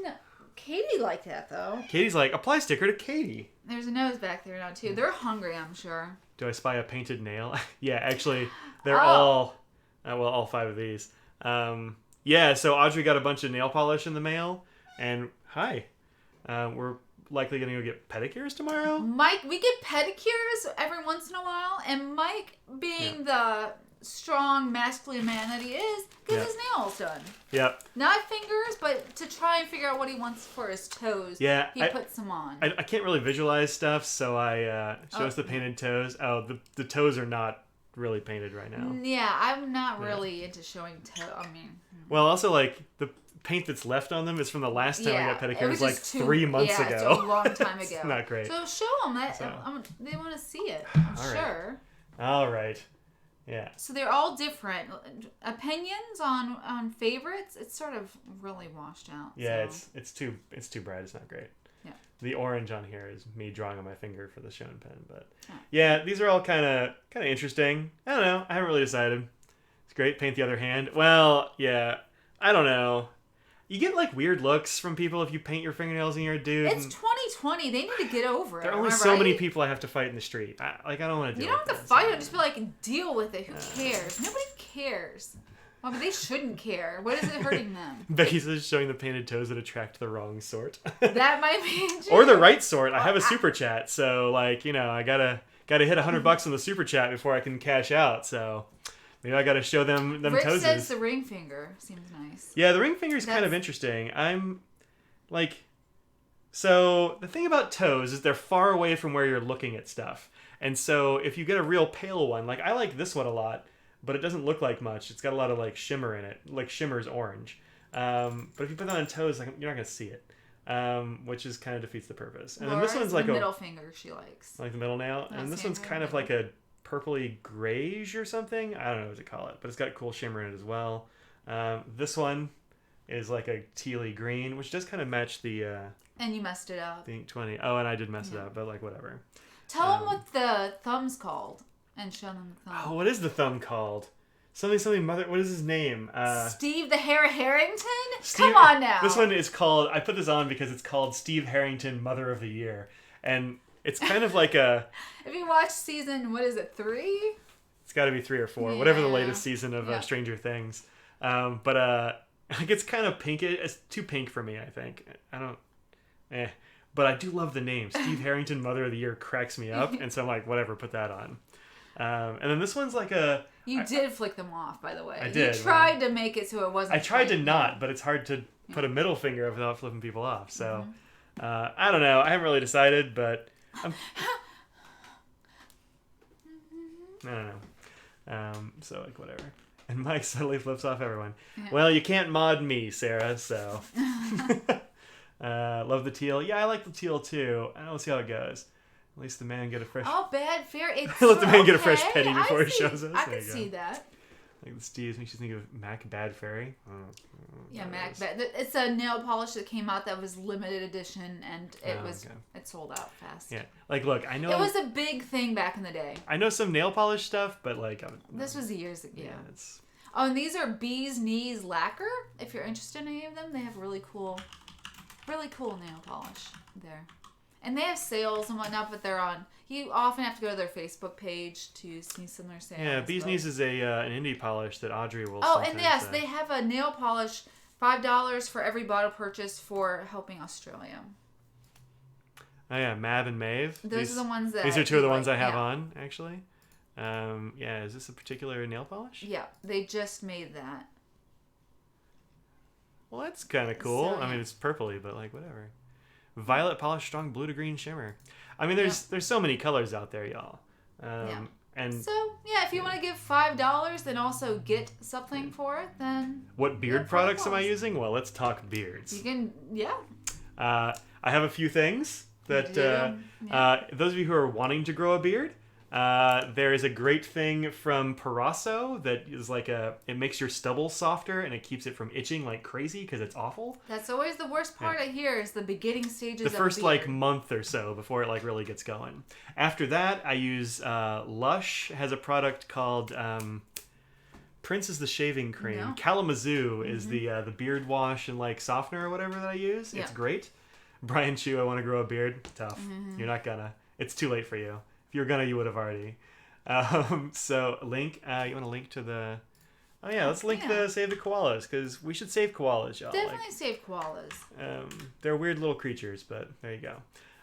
No. Katie liked that, though. Katie's like, apply sticker to Katie. There's a nose back there now, too. They're hungry, I'm sure. Do I spy a painted nail? Yeah, actually, they're all 5 of these. Yeah, so Audrey got a bunch of nail polish in the mail, and we're likely going to go get pedicures tomorrow. Mike, we get pedicures every once in a while, and Mike, being the strong masculine man that he is, gets his nails done. Yep. Not fingers, but to try and figure out what he wants for his toes. Yeah, he puts them on. I can't really visualize stuff, so I shows the painted toes. Oh, the toes are not really painted right now. Yeah, I'm not really into showing toe. I mean, well, also the paint that's left on them is from the last time I got pedicures, 3 months ago. Yeah, it's a long time ago. It's not great. So show them that. They want to see it. I'm sure. All right. Yeah. So they're all different. Opinions on favorites, it's sort of really washed out. Yeah, so. it's too bright. It's not great. Yeah. The orange on here is me drawing on my finger for the shown pen, but yeah, these are all kind of interesting. I don't know. I haven't really decided. It's great. Paint the other hand. Well, yeah. I don't know. You get like weird looks from people if you paint your fingernails and you're a dude. It's 2020. They need to get over it. There are only so many people I have to fight in the street. I don't want to deal with it. You don't have to fight them. Just be like, deal with it. Who cares? Nobody cares. Well, but they shouldn't care. What is it hurting them? Becky's just showing the painted toes that attract the wrong sort. That might be or the right sort. I have a super chat, so like, you know, I gotta hit $100 on the super chat before I can cash out. So maybe I gotta show them Rick toesies. says the ring finger seems nice. Yeah, the ring finger is kind of interesting. I'm like, so the thing about toes is they're far away from where you're looking at stuff, and so if you get a real pale one, like I like this one a lot. But it doesn't look like much. It's got a lot of like shimmer in it, like shimmer's orange. But if you put that on toes, like, you're not gonna see it, which is kind of defeats the purpose. And then this one's like the middle finger she likes, like the middle nail, and this one's kind of like a purpley grayish or something. I don't know what to call it, but it's got cool shimmer in it as well. This one is like a tealy green, which does kind of match the. And you messed it up. The ink 20. Oh, and I did mess it up, but like whatever. Tell them what the thumb's called. And show them the thumb. Oh, what is the thumb called? Something mother. What is his name? Steve the Harrington? Come on now. This one is called. I put this on because it's called Steve Harrington Mother of the Year, and it's kind of like a. If you watch season, what is it, 3? It's got to be 3 or 4, whatever the latest season of Stranger Things. But like it's kind of pink. It's too pink for me. I think I don't. But I do love the name. Steve Harrington Mother of the Year cracks me up, and so I'm like, whatever, put that on. And then this one's like a... You did flick them off, by the way. I did. You tried to make it so it wasn't... I tried to not, but it's hard to put a middle finger up without flipping people off. So, I don't know. I haven't really decided, but... I don't know. So, like, whatever. And Mike suddenly flips off everyone. Yeah. Well, you can't mod me, Sarah, so... love the teal. Yeah, I like the teal, too. I don't see how it goes. At least the man get a fresh... Oh, bad fair. It's let the man get a fresh penny before he shows us. I can see that. Like the Steves makes you think of Mac Bad Fairy. Yeah, Mac Bad. It's a nail polish that came out that was limited edition, and it sold out fast. Yeah, like look, I know it was a big thing back in the day. I know some nail polish stuff, but like this was years ago. Yeah, it's... Oh, and these are Bee's Knees Lacquer. If you're interested in any of them, they have really cool nail polish there. And they have sales and whatnot, but they're on... You often have to go to their Facebook page to see similar sales. Yeah, Bee's Knees is an indie polish that Audrey will and yes, they have a nail polish, $5 for every bottle purchase for helping Australia. Oh yeah, Mab and Maeve. These are the ones that... These are 2 of the ones I have on, actually. Yeah, is this a particular nail polish? Yeah, they just made that. Well, that's kind of cool. So, I mean, it's purpley, but like, whatever. Violet polish, strong blue to green shimmer. I mean, there's so many colors out there, y'all. And so yeah, if you want to give $5 and also get something for it, then what beard products am I using? Well, let's talk beards. You can, I have a few things that those of you who are wanting to grow a beard. There is a great thing from Parasso that is like it makes your stubble softer and it keeps it from itching like crazy because it's awful. That's always the worst part I hear is the beginning stages the first like month or so before it like really gets going. After that, I use Lush has a product called Prince is the shaving cream. No. Kalamazoo is the beard wash and like softener or whatever that I use. Yeah. It's great. Brian Chu, I want to grow a beard. Tough. You're not gonna. It's too late for you. If you were gonna, you would have already. So link. You want to link to the? Oh yeah, let's link the save the koalas because we should save koalas, y'all. Definitely save koalas. They're weird little creatures, but there you go.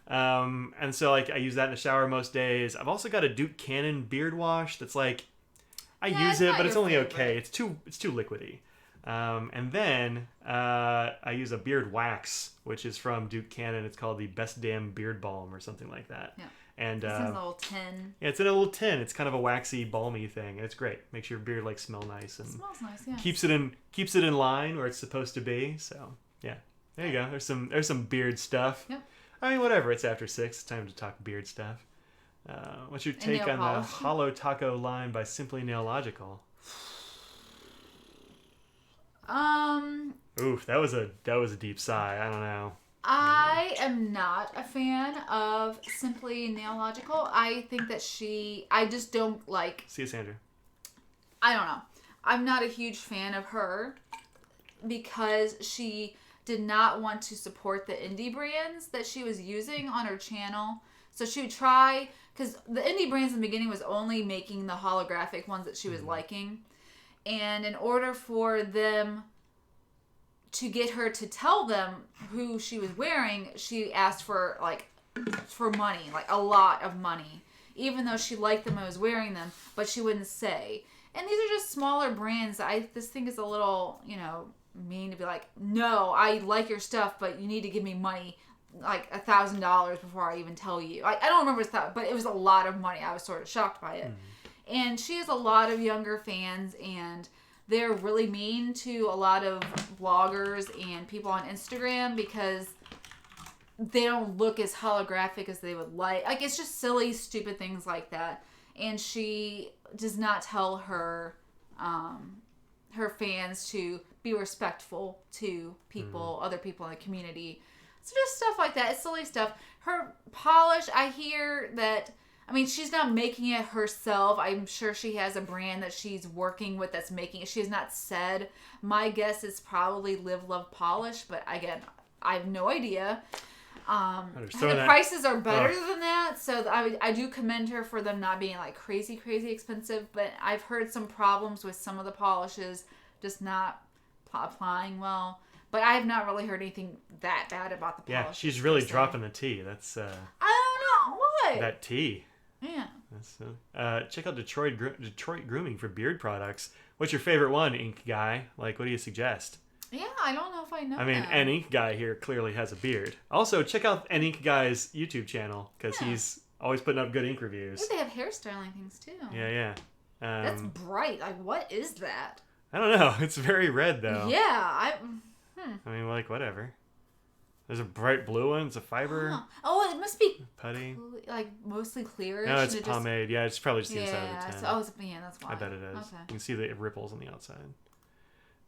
And so like I use that in the shower most days. I've also got a Duke Cannon beard wash that's like I use it, but it's only okay. It's too liquidy. And then I use a beard wax, which is from Duke Cannon. It's called the Best Damn Beard Balm or something like that. Yeah. And it's in a little tin. Yeah, it's in a little tin. It's kind of a waxy, balmy thing. And it's great. Makes your beard like smell nice and smells nice. Yeah. Keeps it in line where it's supposed to be. So yeah, there you go. There's some beard stuff. Yep. I mean, whatever. It's after 6. It's time to talk beard stuff. What's your take on the Hollow Taco line by Simply Nailogical? Oof, that was a deep sigh. I don't know. I am not a fan of Simply Nailogical. I think that I just don't like... See you, Sandra. I don't know. I'm not a huge fan of her because she did not want to support the indie brands that she was using on her channel. So she would try, because the indie brands in the beginning was only making the holographic ones that she was liking. And in order for them to get her to tell them who she was wearing, she asked for money, like a lot of money. Even though she liked them and was wearing them, but she wouldn't say. And these are just smaller brands. This thing is a little, mean to be like, no, I like your stuff, but you need to give me money, like $1,000 before I even tell you. I don't remember but it was a lot of money. I was sort of shocked by it. And she has a lot of younger fans, and they're really mean to a lot of bloggers and people on Instagram because they don't look as holographic as they would like. Like, it's just silly, stupid things like that. And she does not tell her fans to be respectful to people, other people in the community. So just stuff like that. It's silly stuff. Her polish, I hear that, she's not making it herself. I'm sure she has a brand that she's working with that's making it. She has not said. My guess is probably Live Love Polish, but again, I have no idea. The prices are better than that, so I do commend her for them not being like crazy expensive, but I've heard some problems with some of the polishes just not applying well. But I have not really heard anything that bad about the polish. Yeah, she's really dropping the tea. That's I don't know what that tea. Yeah. That's check out Detroit Grooming for beard products. What's your favorite one, Ink Guy? Like, what do you suggest? Yeah, I don't know if I know. An Ink Guy here clearly has a beard. Also, check out an Ink Guy's YouTube channel because he's always putting up good ink reviews. I think they have hairstyling things too. Yeah. That's bright. Like, what is that? I don't know. It's very red though. Yeah, whatever. There's a bright blue one. It's a fiber. Huh. Oh, it must be putty. Like mostly clearish. No, it's pomade. Yeah, it's probably just the inside of the tin. That's why. I bet it is. Okay. You can see the ripples on the outside.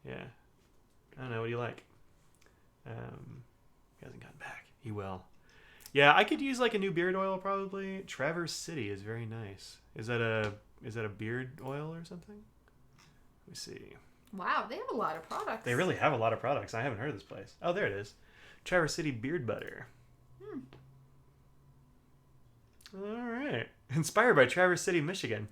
Yeah. I don't know. What do you like? He hasn't gotten back. He will. Yeah, I could use like a new beard oil probably. Traverse City is very nice. Is that a beard oil or something? Let me see. Wow, they have a lot of products. They really have a lot of products. I haven't heard of this place. Oh, there it is. Traverse City Beard Butter. All right. Inspired by Traverse City, Michigan.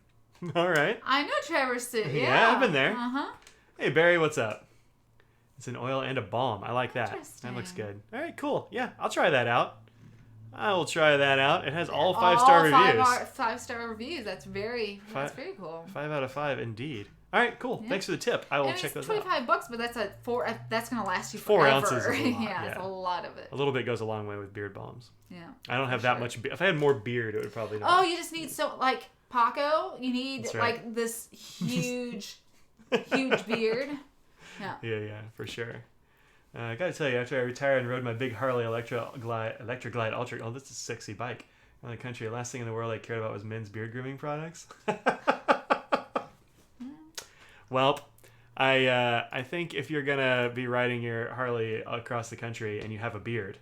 All right. I know Traverse City. Yeah, I've been there. Uh-huh. Hey, Barry, what's up? It's an oil and a balm. I like that. Interesting. That looks good. All right, cool. Yeah, I'll try that out. I will try that out. It has all 5-star reviews. 5-star reviews. That's very cool. 5 out of 5, indeed. All right, cool. Yeah. Thanks for the tip. I will check those out. $25, but that's that's going to last you 4 forever. ounces is a lot. Yeah, it's a lot of it. A little bit goes a long way with beard balms. Yeah. I don't have that much beard. If I had more beard, it would probably not. Oh, you just need like Paco, you need like this huge beard. Yeah, for sure. I gotta tell you, after I retired and rode my big Harley Electra Glide Ultra, oh, this is a sexy bike. In the country, the last thing in the world I cared about was men's beard grooming products. Well, I think if you're gonna be riding your Harley across the country and you have a beard,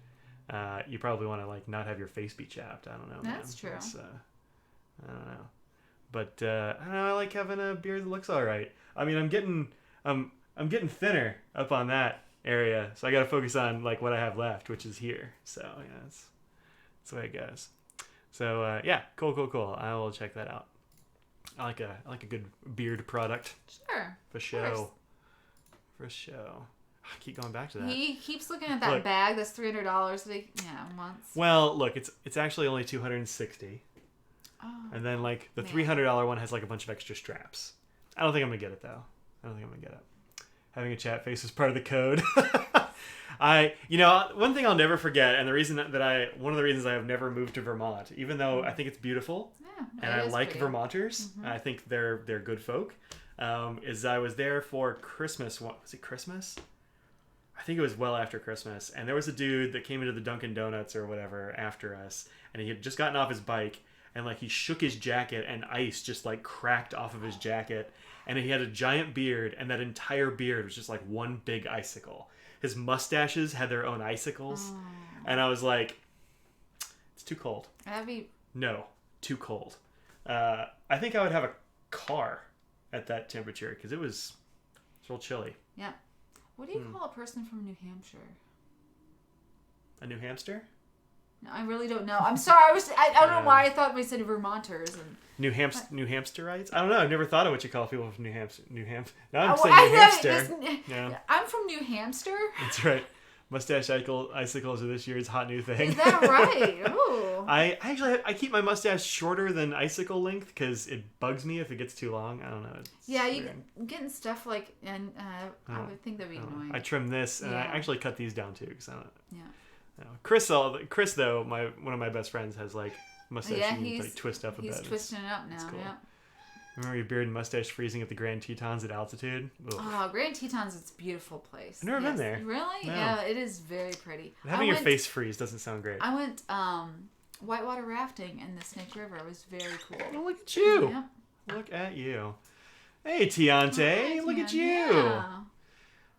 you probably want to like not have your face be chapped. I don't know. That's true. I don't know, but I don't know. I like having a beard that looks all right. I'm getting thinner up on that area, so I got to focus on like what I have left, which is here. So yeah, that's the way it goes. So yeah, cool. I will check that out. I like a good beard product. Sure. For show. I keep going back to that. He keeps looking at that bag that's $300 once. Well, look, it's actually only $260. Oh. And then like the $300 one has like a bunch of extra straps. I don't think I'm gonna get it though. Having a chat face is part of the code. One thing I'll never forget, and one of the reasons I have never moved to Vermont, even though I think it's beautiful, and I like pretty. Vermonters, I think they're good folk, is I was there for Christmas. What was it, Christmas? I think it was well after Christmas, and there was a dude that came into the Dunkin' Donuts or whatever after us, and he had just gotten off his bike, and like he shook his jacket, and ice just like cracked off of his jacket. And he had a giant beard, and that entire beard was just like one big icicle. His mustaches had their own icicles. Oh. And I was like, it's too cold. No, too cold. I think I would have a car at that temperature because it's real chilly. Yeah. What do you call a person from New Hampshire? A New Hamster? No, I really don't know. I'm sorry. I don't know why I thought we said Vermonters and New Hampsterites? I don't know. I've never thought of what you call people from New Hampshire. Now I'm saying I New Hampster. Yeah. I'm from New Hampster. That's right. Mustache icicles are this year's hot new thing. Is that right? Ooh. I keep my mustache shorter than icicle length because it bugs me if it gets too long. I don't know. Getting stuff like, and I would think that'd be annoying. I trim this and I actually cut these down too because I don't. Yeah. Chris though, one of my best friends has like mustache you can like twist up a bit. He's twisting it up now. Cool. Yeah. Remember your beard and mustache freezing at the Grand Tetons at altitude? Ugh. Oh, Grand Tetons, it's a beautiful place. I've never been there. Really? No. Yeah, it is very pretty. Having your face freeze doesn't sound great. I went whitewater rafting in the Snake River. It was very cool. Oh, look at you. Yeah. Look at you. Hey, Tiante. Look at you. Yeah.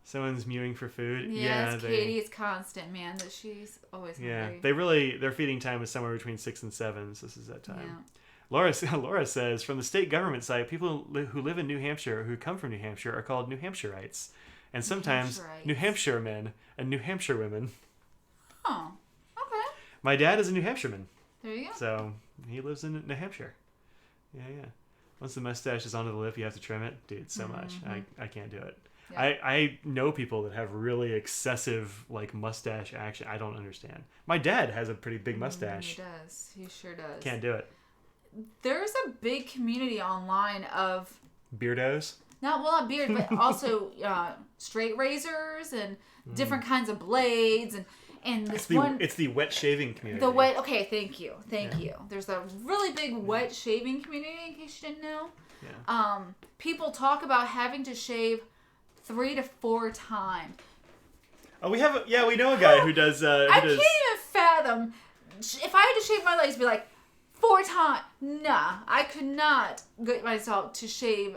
Someone's mewing for food. Yeah, Katie is constant, man. That she's always hungry. Yeah, their feeding time is somewhere between 6 and 7, so this is that time. Yeah. Laura says, from the state government site, people who live in New Hampshire, who come from New Hampshire, are called New Hampshireites. And sometimes New Hampshire men and New Hampshire women. Oh, okay. My dad is a New Hampshireman. There you go. So he lives in New Hampshire. Yeah. Once the mustache is onto the lip, you have to trim it. Dude, so much. I can't do it. Yeah. I know people that have really excessive like mustache action. I don't understand. My dad has a pretty big mustache. He does. He sure does. Can't do it. There's a big community online of beardos. Not beard, but also straight razors and different kinds of blades and this it's the wet shaving community. Okay, thank you. There's a really big wet shaving community, in case you didn't know. Yeah. People talk about having to shave 3 to 4 times. Oh, we know a guy who does. I can't even fathom if I had to shave my legs, be like 4 times. Nah, I could not get myself to shave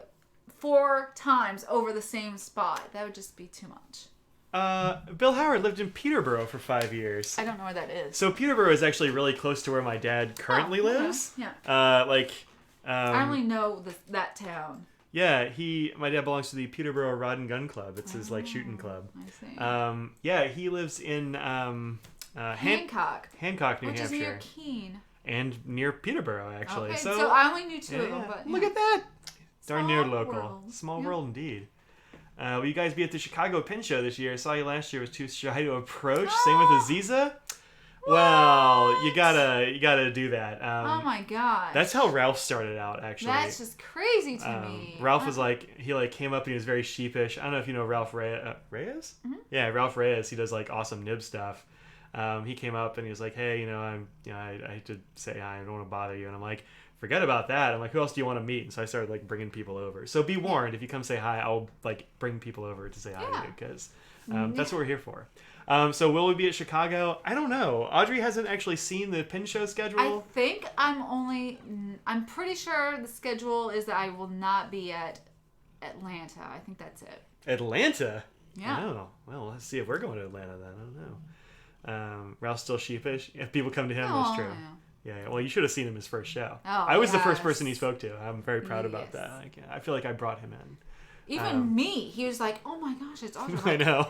4 times over the same spot. That would just be too much. Bill Howard lived in Peterborough for 5 years. I don't know where that is. So Peterborough is actually really close to where my dad currently lives. Yeah. I only know that town. Yeah, my dad belongs to the Peterborough Rod and Gun Club. It's his shooting club. I see. He lives in Hancock, New Hampshire. Which is near Keene. And near Peterborough, actually. Okay, so I only knew 2 of them. But, Look at that. Darn near local. World. Small world indeed. Will you guys be at the Chicago Pin Show this year? I saw you last year. Was too shy to approach. Same with Aziza. Well, you gotta do that. Oh my god. That's how Ralph started out, actually. That's just crazy to me. Ralph was he came up and he was very sheepish. I don't know if you know Ralph Reyes. Mm-hmm. Yeah, Ralph Reyes. He does like awesome nib stuff. He came up and he was like, hey, I hate to say hi. I don't want to bother you. And I'm like, forget about that. I'm like, who else do you want to meet? And so I started like bringing people over. So be warned, if you come say hi, I'll like bring people over to say hi to you because that's what we're here for. So will we be at Chicago? I don't know. Audrey hasn't actually seen the Pin Show schedule. I think I'm pretty sure the schedule is that I will not be at Atlanta. I think that's it. Atlanta? Yeah. Oh, well, let's see if we're going to Atlanta then. I don't know. Ralph's still sheepish. If people come to him, that's true. Yeah. Well, you should have seen him his first show. Oh, I was the first person he spoke to. I'm very proud about that. I feel like I brought him in. Even me. He was like, oh my gosh, it's Audrey. I know.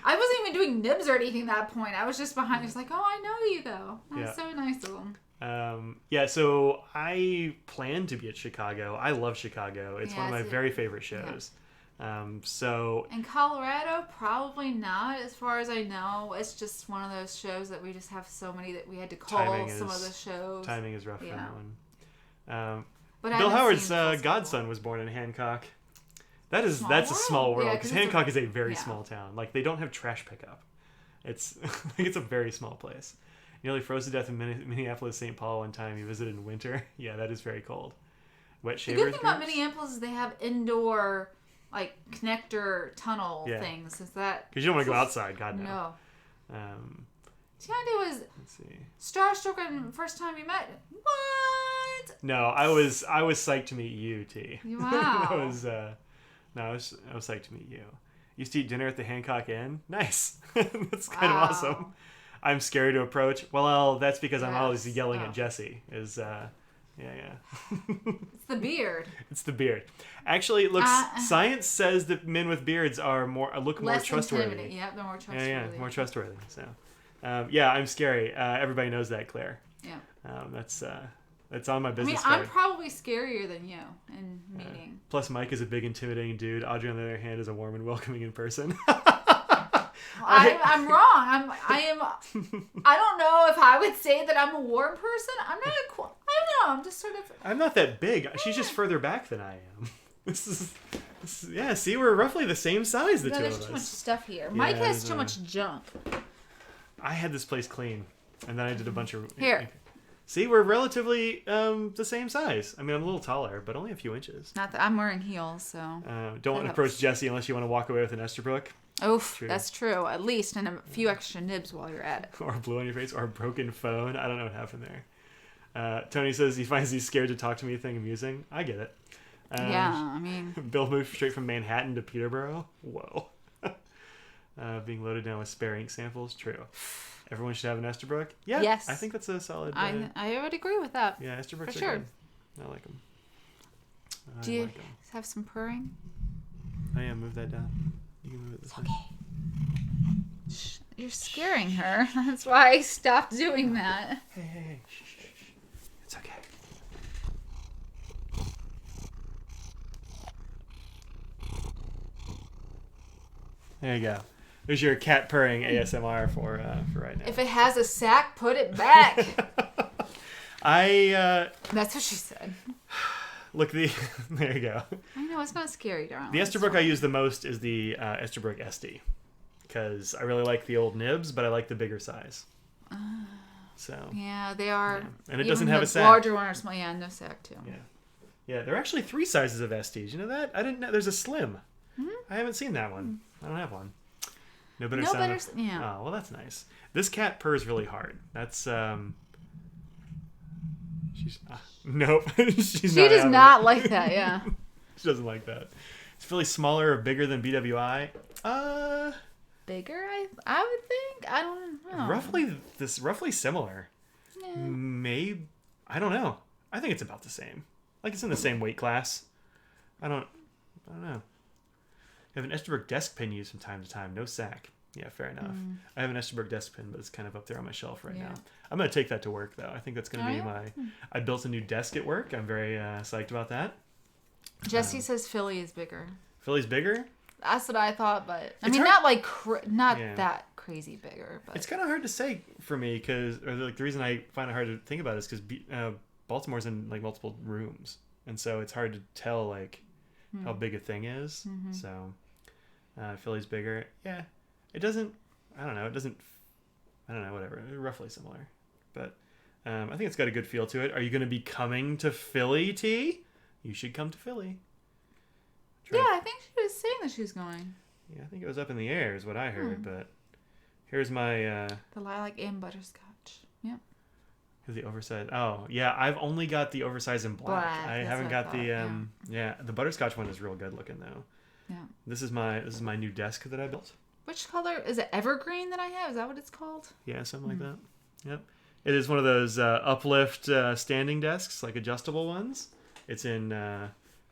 I wasn't even doing nibs or anything at that point. I was just behind. He was like, oh, I know you though. That's so nice of him. So I plan to be at Chicago. I love Chicago. It's one of my very favorite shows. In Colorado, probably not, as far as I know. It's just one of those shows that we just have so many that we had to call some of the shows. Timing is rough for that one. But Bill Howard's godson was born in Hancock. That's a small world because Hancock is a very small town. Like they don't have trash pickup. It's it's a very small place. He nearly froze to death in Minneapolis, St. Paul one time. He visited in winter. Yeah, that is very cold. Wet shavers. The good thing about Minneapolis is they have indoor like connector tunnel things. Is that because you don't want to go outside? God no. No. Tiandi was starstruck when first time you met. What? No, I was psyched to meet you, T. Wow. I was psyched to meet you. Used to eat dinner at the Hancock Inn. Nice. That's kind of awesome. I'm scary to approach. Well, that's because I'm always yelling at Jesse. It's the beard. It's the beard. Actually, it looks. Science says that men with beards are look more trustworthy. Yeah, they're more trustworthy. Yeah, more trustworthy. So, yeah, I'm scary. Everybody knows that, Claire. Yeah. That's on my business card. I'm probably scarier than you in meeting. Plus, Mike is a big, intimidating dude. Audrey, on the other hand, is a warm and welcoming in person. I'm wrong. I don't know if I would say that I'm a warm person. I'm not. I don't know. I'm just sort of. I'm not that big. She's just further back than I am. This is yeah. See, we're roughly the same size. The two of us. There's too much stuff here. Mike has too much junk. I had this place clean, and then I did a bunch of here. See, we're relatively the same size. I mean, I'm a little taller, but only a few inches. Not that I'm wearing heels, so. Don't approach Jesse unless you want to walk away with an Esterbrook. Oof, that's true. At least, and a few extra nibs while you're at it. Or blue on your face, or a broken phone. I don't know what happened there. Tony says he finds these scared to talk to me thing amusing. I get it. Yeah, I mean. Bill moved straight from Manhattan to Peterborough. Whoa. Being loaded down with spare ink samples. True. Everyone should have an Esterbrook. Yeah. Yes. I think that's a solid. I would agree with that. Yeah, Esterbrook's for sure. Good. I like them. Do you have some purring? Oh yeah, move that down. You can move it this way. Shh, you're scaring her. That's why I stopped doing that. Hey. Shh. It's okay. There you go. There's your cat purring ASMR for right now. If it has a sack, put it back. That's what she said. Look, there you go. I know, it's not scary, darling. The Esterbrook I use the most is the Esterbrook SD. Because I really like the old nibs, but I like the bigger size. So. Yeah, they are. Yeah. And it doesn't have a sack. Larger one or small. Yeah, no sack too. Yeah, there are actually 3 sizes of SDs. You know that? I didn't know. There's a slim. Mm-hmm. I haven't seen that one. I don't have one. No better sound. Yeah. Oh, well, that's nice. This cat purrs really hard. That's she's nope. She does not like that. Yeah. She doesn't like that. Is Philly smaller or bigger than BWI? Bigger, I would think. I don't know. Roughly similar. Yeah. Maybe I don't know. I think it's about the same. Like it's in the same weight class. I don't know. I have an Esterbrook desk pin used from time to time. No sack. Yeah, fair enough. I have an Esterbrook desk pin, but it's kind of up there on my shelf right now. I'm going to take that to work, though. I think that's going to be I built a new desk at work. I'm very psyched about that. Jesse says Philly is bigger. Philly's bigger? That's what I thought, but... I mean, not like... not that crazy bigger, but... It's kind of hard to say for me, because... Or like, the reason I find it hard to think about it is because Baltimore's in like multiple rooms. And so it's hard to tell like how big a thing is. Mm-hmm. So... Philly's bigger. Yeah. It doesn't... I don't know. It doesn't... I don't know. Whatever. They're roughly similar. But I think it's got a good feel to it. Are you going to be coming to Philly, T? You should come to Philly. I think she was saying that she was going. Yeah, I think it was up in the air is what I heard. But here's my... the lilac and butterscotch. Yep. The oversized... Oh, yeah. I've only got the oversized in black. I haven't got the... Yeah, the butterscotch one is real good looking, though. Yeah. This is my new desk that I built. Which color is it? Evergreen that I have? Is that what it's called? Yeah, something like that. Yep. It is one of those uplift standing desks, like adjustable ones. It's in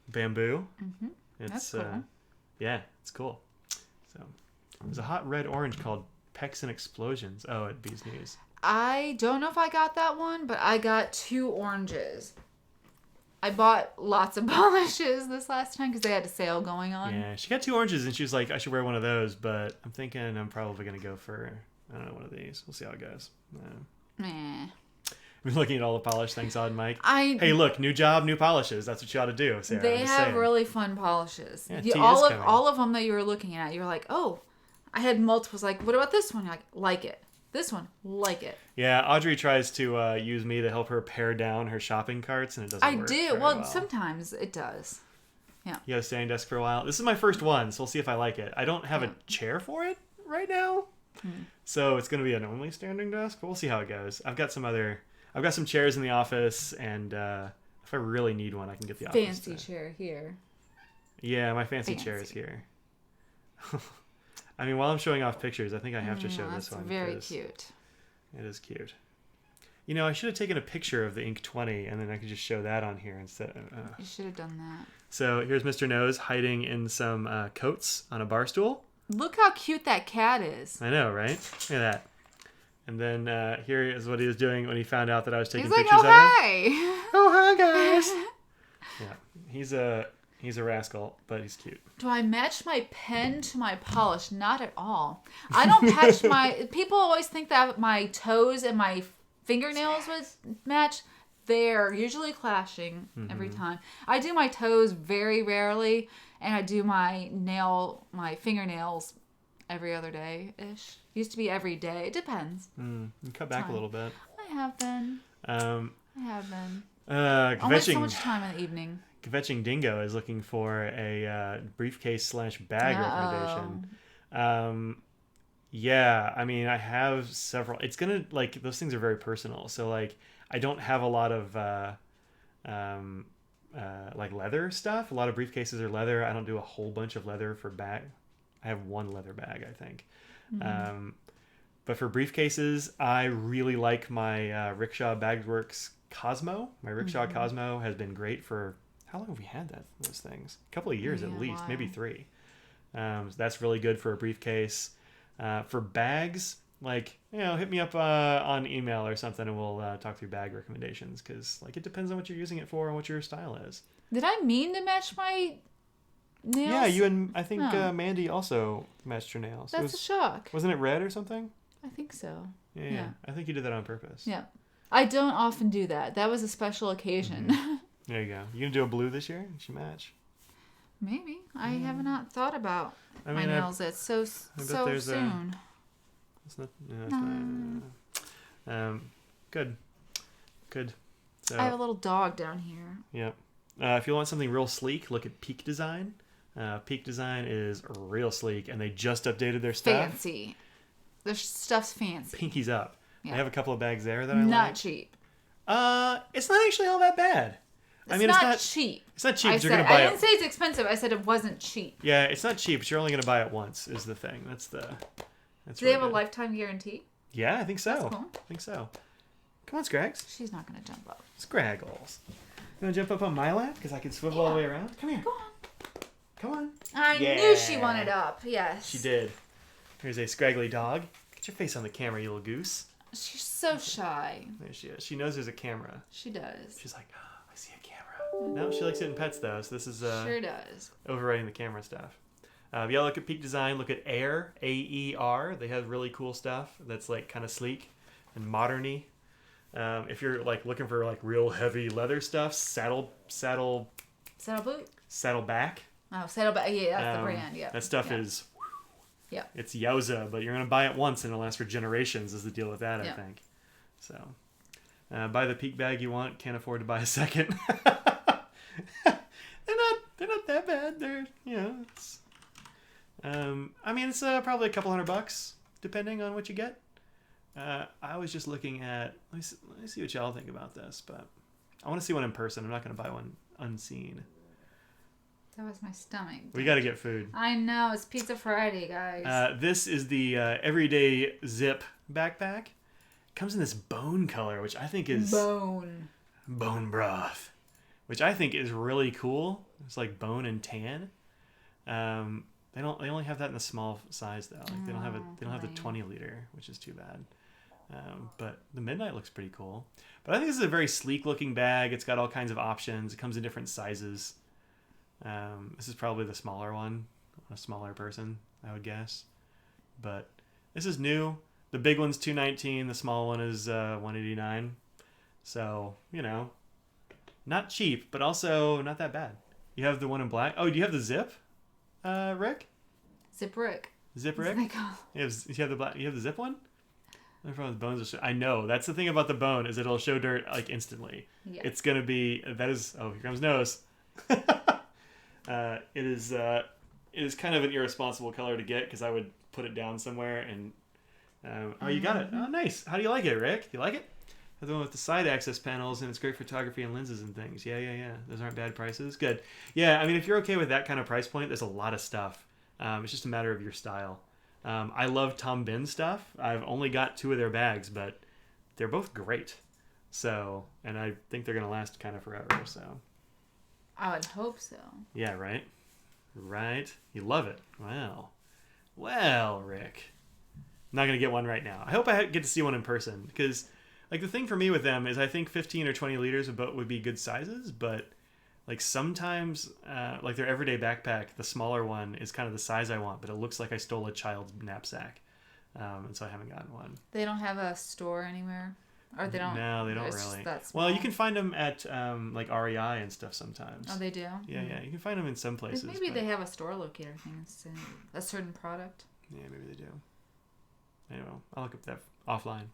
bamboo. Mm-hmm. That's cool. It's cool. So there's a hot red orange called Pecks and Explosions. Oh, at Bee's Knees. I don't know if I got that one, but I got 2 oranges. I bought lots of polishes this last time because they had a sale going on. Yeah, she got 2 oranges and she was like, I should wear one of those, but I'm thinking I'm probably going to go for, I don't know, one of these. We'll see how it goes. I've been looking at all the polish things on Mike. Hey, look, new job, new polishes. That's what you ought to do, Sarah. They have really fun polishes. Yeah, all of them that you were looking at, you're like, oh, I had multiples. Like, what about this one? You're like it. This one, like it. Yeah, Audrey tries to use me to help her pare down her shopping carts, and it doesn't work. I do. Well, sometimes it does. Yeah. You got a standing desk for a while. This is my first one, so we'll see if I like it. I don't have a chair for it right now, so it's going to be an only standing desk, but we'll see how it goes. I've got some chairs in the office, and if I really need one, I can get the office. Fancy chair here. Yeah, my fancy chair is here. I mean, while I'm showing off pictures, I think I have to show this one. That's very cute. It is cute. I should have taken a picture of the Ink 20, and then I could just show that on here instead. You should have done that. So here's Mr. Nose hiding in some coats on a bar stool. Look how cute that cat is. I know, right? Look at that. And then here is what he was doing when he found out that I was taking He's like, pictures oh, of him. hi. Oh, hi, guys. Yeah, he's a rascal, but he's cute. Do I match my pen to my polish? Not at all. I don't patch my... People always think that my toes and my fingernails would match. They're usually clashing every time. I do my toes very rarely, and I do my fingernails every other day-ish. Used to be every day. It depends. You cut back a little bit. I have been. Only so much time in the evening. Kvetching Dingo is looking for a briefcase/bag recommendation. Yeah, I mean, I have several. It's gonna, like, those things are very personal. So, like, I don't have a lot of like leather stuff. A lot of briefcases are leather. I don't do a whole bunch of leather for bag. I have one leather bag, I think. But for briefcases, I really like my Rickshaw Bagworks Cosmo. My Rickshaw Cosmo has been great for, how long have we had those things? A couple of years at least, maybe 3. So that's really good for a briefcase. For bags, like, hit me up on email or something, and we'll talk through bag recommendations, because, like, it depends on what you're using it for and what your style is. Did I mean to match my nails? Yeah, you and I think Mandy also matched your nails. That's a shock. Wasn't it red or something? I think so. Yeah. I think you did that on purpose. Yeah. I don't often do that. That was a special occasion. There you go. You gonna do a blue this year? You should match. Maybe. I have not thought about my nails. It's so soon. It's not. Good. So, I have a little dog down here. Yep. If you want something real sleek, look at Peak Design. Peak Design is real sleek, and they just updated their stuff. Fancy. Their stuff's fancy. Pinkies up. Yeah. I have a couple of bags there that I like. Not cheap. It's not actually all that bad. It's not cheap. It's not cheap. You're gonna buy I didn't say it's expensive. I said it wasn't cheap. Yeah, it's not cheap, but you're only gonna buy it once. Is the thing. Do they have a lifetime guarantee? Yeah, I think so. That's cool. I think so. Come on, Scrags. She's not gonna jump up. Scraggles. You wanna jump up on my lap because I can swivel all the way around? Come here. Go on. Come on. I knew she wanted up. Yes. She did. Here's a scraggly dog. Get your face on the camera, you little goose. She's so shy. There she is. She knows there's a camera. She does. She's like, oh, I see a camera. No, she likes hitting pets though, so this is sure does. Overriding the camera stuff. Yeah, look at Peak Design. Look at Air, A-E-R. They have really cool stuff that's like kind of sleek and modern-y. If you're like looking for like real heavy leather stuff, Saddle boot. Saddleback. Oh, Saddleback. Yeah, that's the brand. Yeah. That stuff is. Yeah. It's yowza, but you're gonna buy it once and it'll last for generations. Is the deal with that? I think. So, buy the Peak bag you want. Can't afford to buy a second. They're not that bad. They're It's. I mean, it's probably a couple $100 depending on what you get. I was just looking at. Let me see what y'all think about this, but I want to see one in person. I'm not going to buy one unseen. That was my stomach. We got to get food. I know, it's Pizza Friday, guys. This is the Everyday Zip backpack. Comes in this bone color, which I think is bone broth, which I think is really cool. It's like bone and tan. They only have that in the small size though. Like they don't have the 20 liter, which is too bad. But the Midnight looks pretty cool. But I think this is a very sleek looking bag. It's got all kinds of options. It comes in different sizes. This is probably the smaller one, a smaller person, I would guess. But this is new. The big one's $219. The small one is $189. So not cheap, but also not that bad. You have the one in black. Oh, do you have the Zip, Rick? Zip Rick. Zip Rick. You have the black. You have the Zip one. The bones I know that's the thing about the bone is it'll show dirt like instantly. Yeah. It's gonna be that is. Oh, here comes Nose. It is kind of an irresponsible color to get because I would put it down somewhere and. Oh, you got it. Oh, nice. How do you like it, Rick? You like it? The one with the side access panels, and it's great photography and lenses and things. Yeah. Those aren't bad prices. Good. Yeah, I mean, if you're okay with that kind of price point, there's a lot of stuff. It's just a matter of your style. I love Tom Bin stuff. I've only got 2 of their bags, but they're both great. So, and I think they're going to last kind of forever, so. I would hope so. Yeah, right? Right? You love it. Wow. Well, Rick. I'm not going to get one right now. I hope I get to see one in person, because, like, the thing for me with them is I think 15 or 20 liters would be good sizes, but, like, sometimes, like, their everyday backpack, the smaller one, is kind of the size I want, but it looks like I stole a child's knapsack. And so I haven't gotten one. They don't have a store anywhere? Or they don't? No, they don't really. That small. Well, you can find them at like REI and stuff sometimes. Oh, they do? Yeah, yeah. You can find them in some places. Maybe they have a store locator thing. It's a certain product. Yeah, maybe they do. Anyway, I'll look up that offline.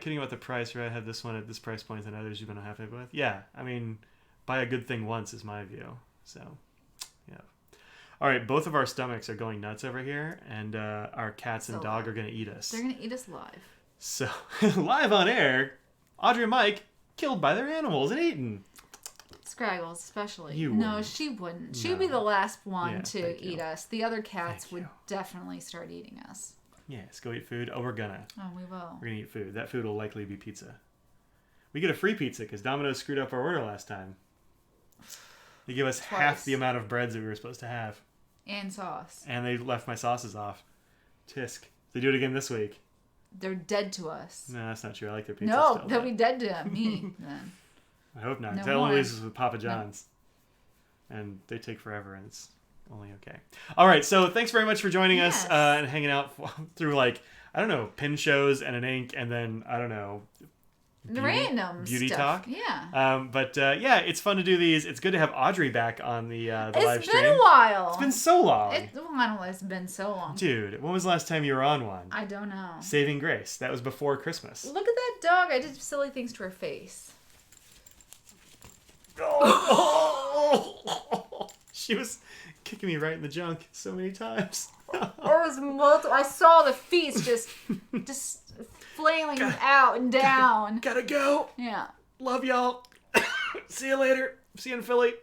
Kidding about the price, right? I have this one at this price point than others you've been happy with. Yeah, I mean, buy a good thing once is my view. So, yeah. All right, both of our stomachs are going nuts over here, and our cats and dog are going to eat us. They're going to eat us live. So, live on air, Audrey and Mike killed by their animals and eaten. Scraggles, especially. You no, wouldn't. she wouldn't. She would be the last one Yeah, to eat us. The other cats Thank would you. definitely start eating us. Yeah, let's go eat food. Oh, we're gonna. Oh, we will. We're gonna eat food. That food will likely be pizza. We get a free pizza because Domino's screwed up our order last time. They give us half the amount of breads that we were supposed to have. And sauce. And they left my sauces off. Tisk. They do it again this week. They're dead to us. No, that's not true. I like their pizza No, still. they'll be dead to me then. I hope not. No That only more. leaves us with Papa John's. No. And they take forever, and it's only okay. All right, so thanks very much for joining us and hanging out through, like, I don't know, pin shows and an ink, and then, I don't know, beauty stuff. talk. Yeah. But yeah, it's fun to do these. It's good to have Audrey back on the live stream. It's been a while. It's been so long. I don't know. It's been so long. Dude, when was the last time you were on one? I don't know. Saving Grace. That was before Christmas. Look at that dog. I did silly things to her face. Oh. She was kicking me right in the junk so many times. I saw the feet just flailing out and down. Gotta go. Yeah. Love y'all. See you later. See you in Philly.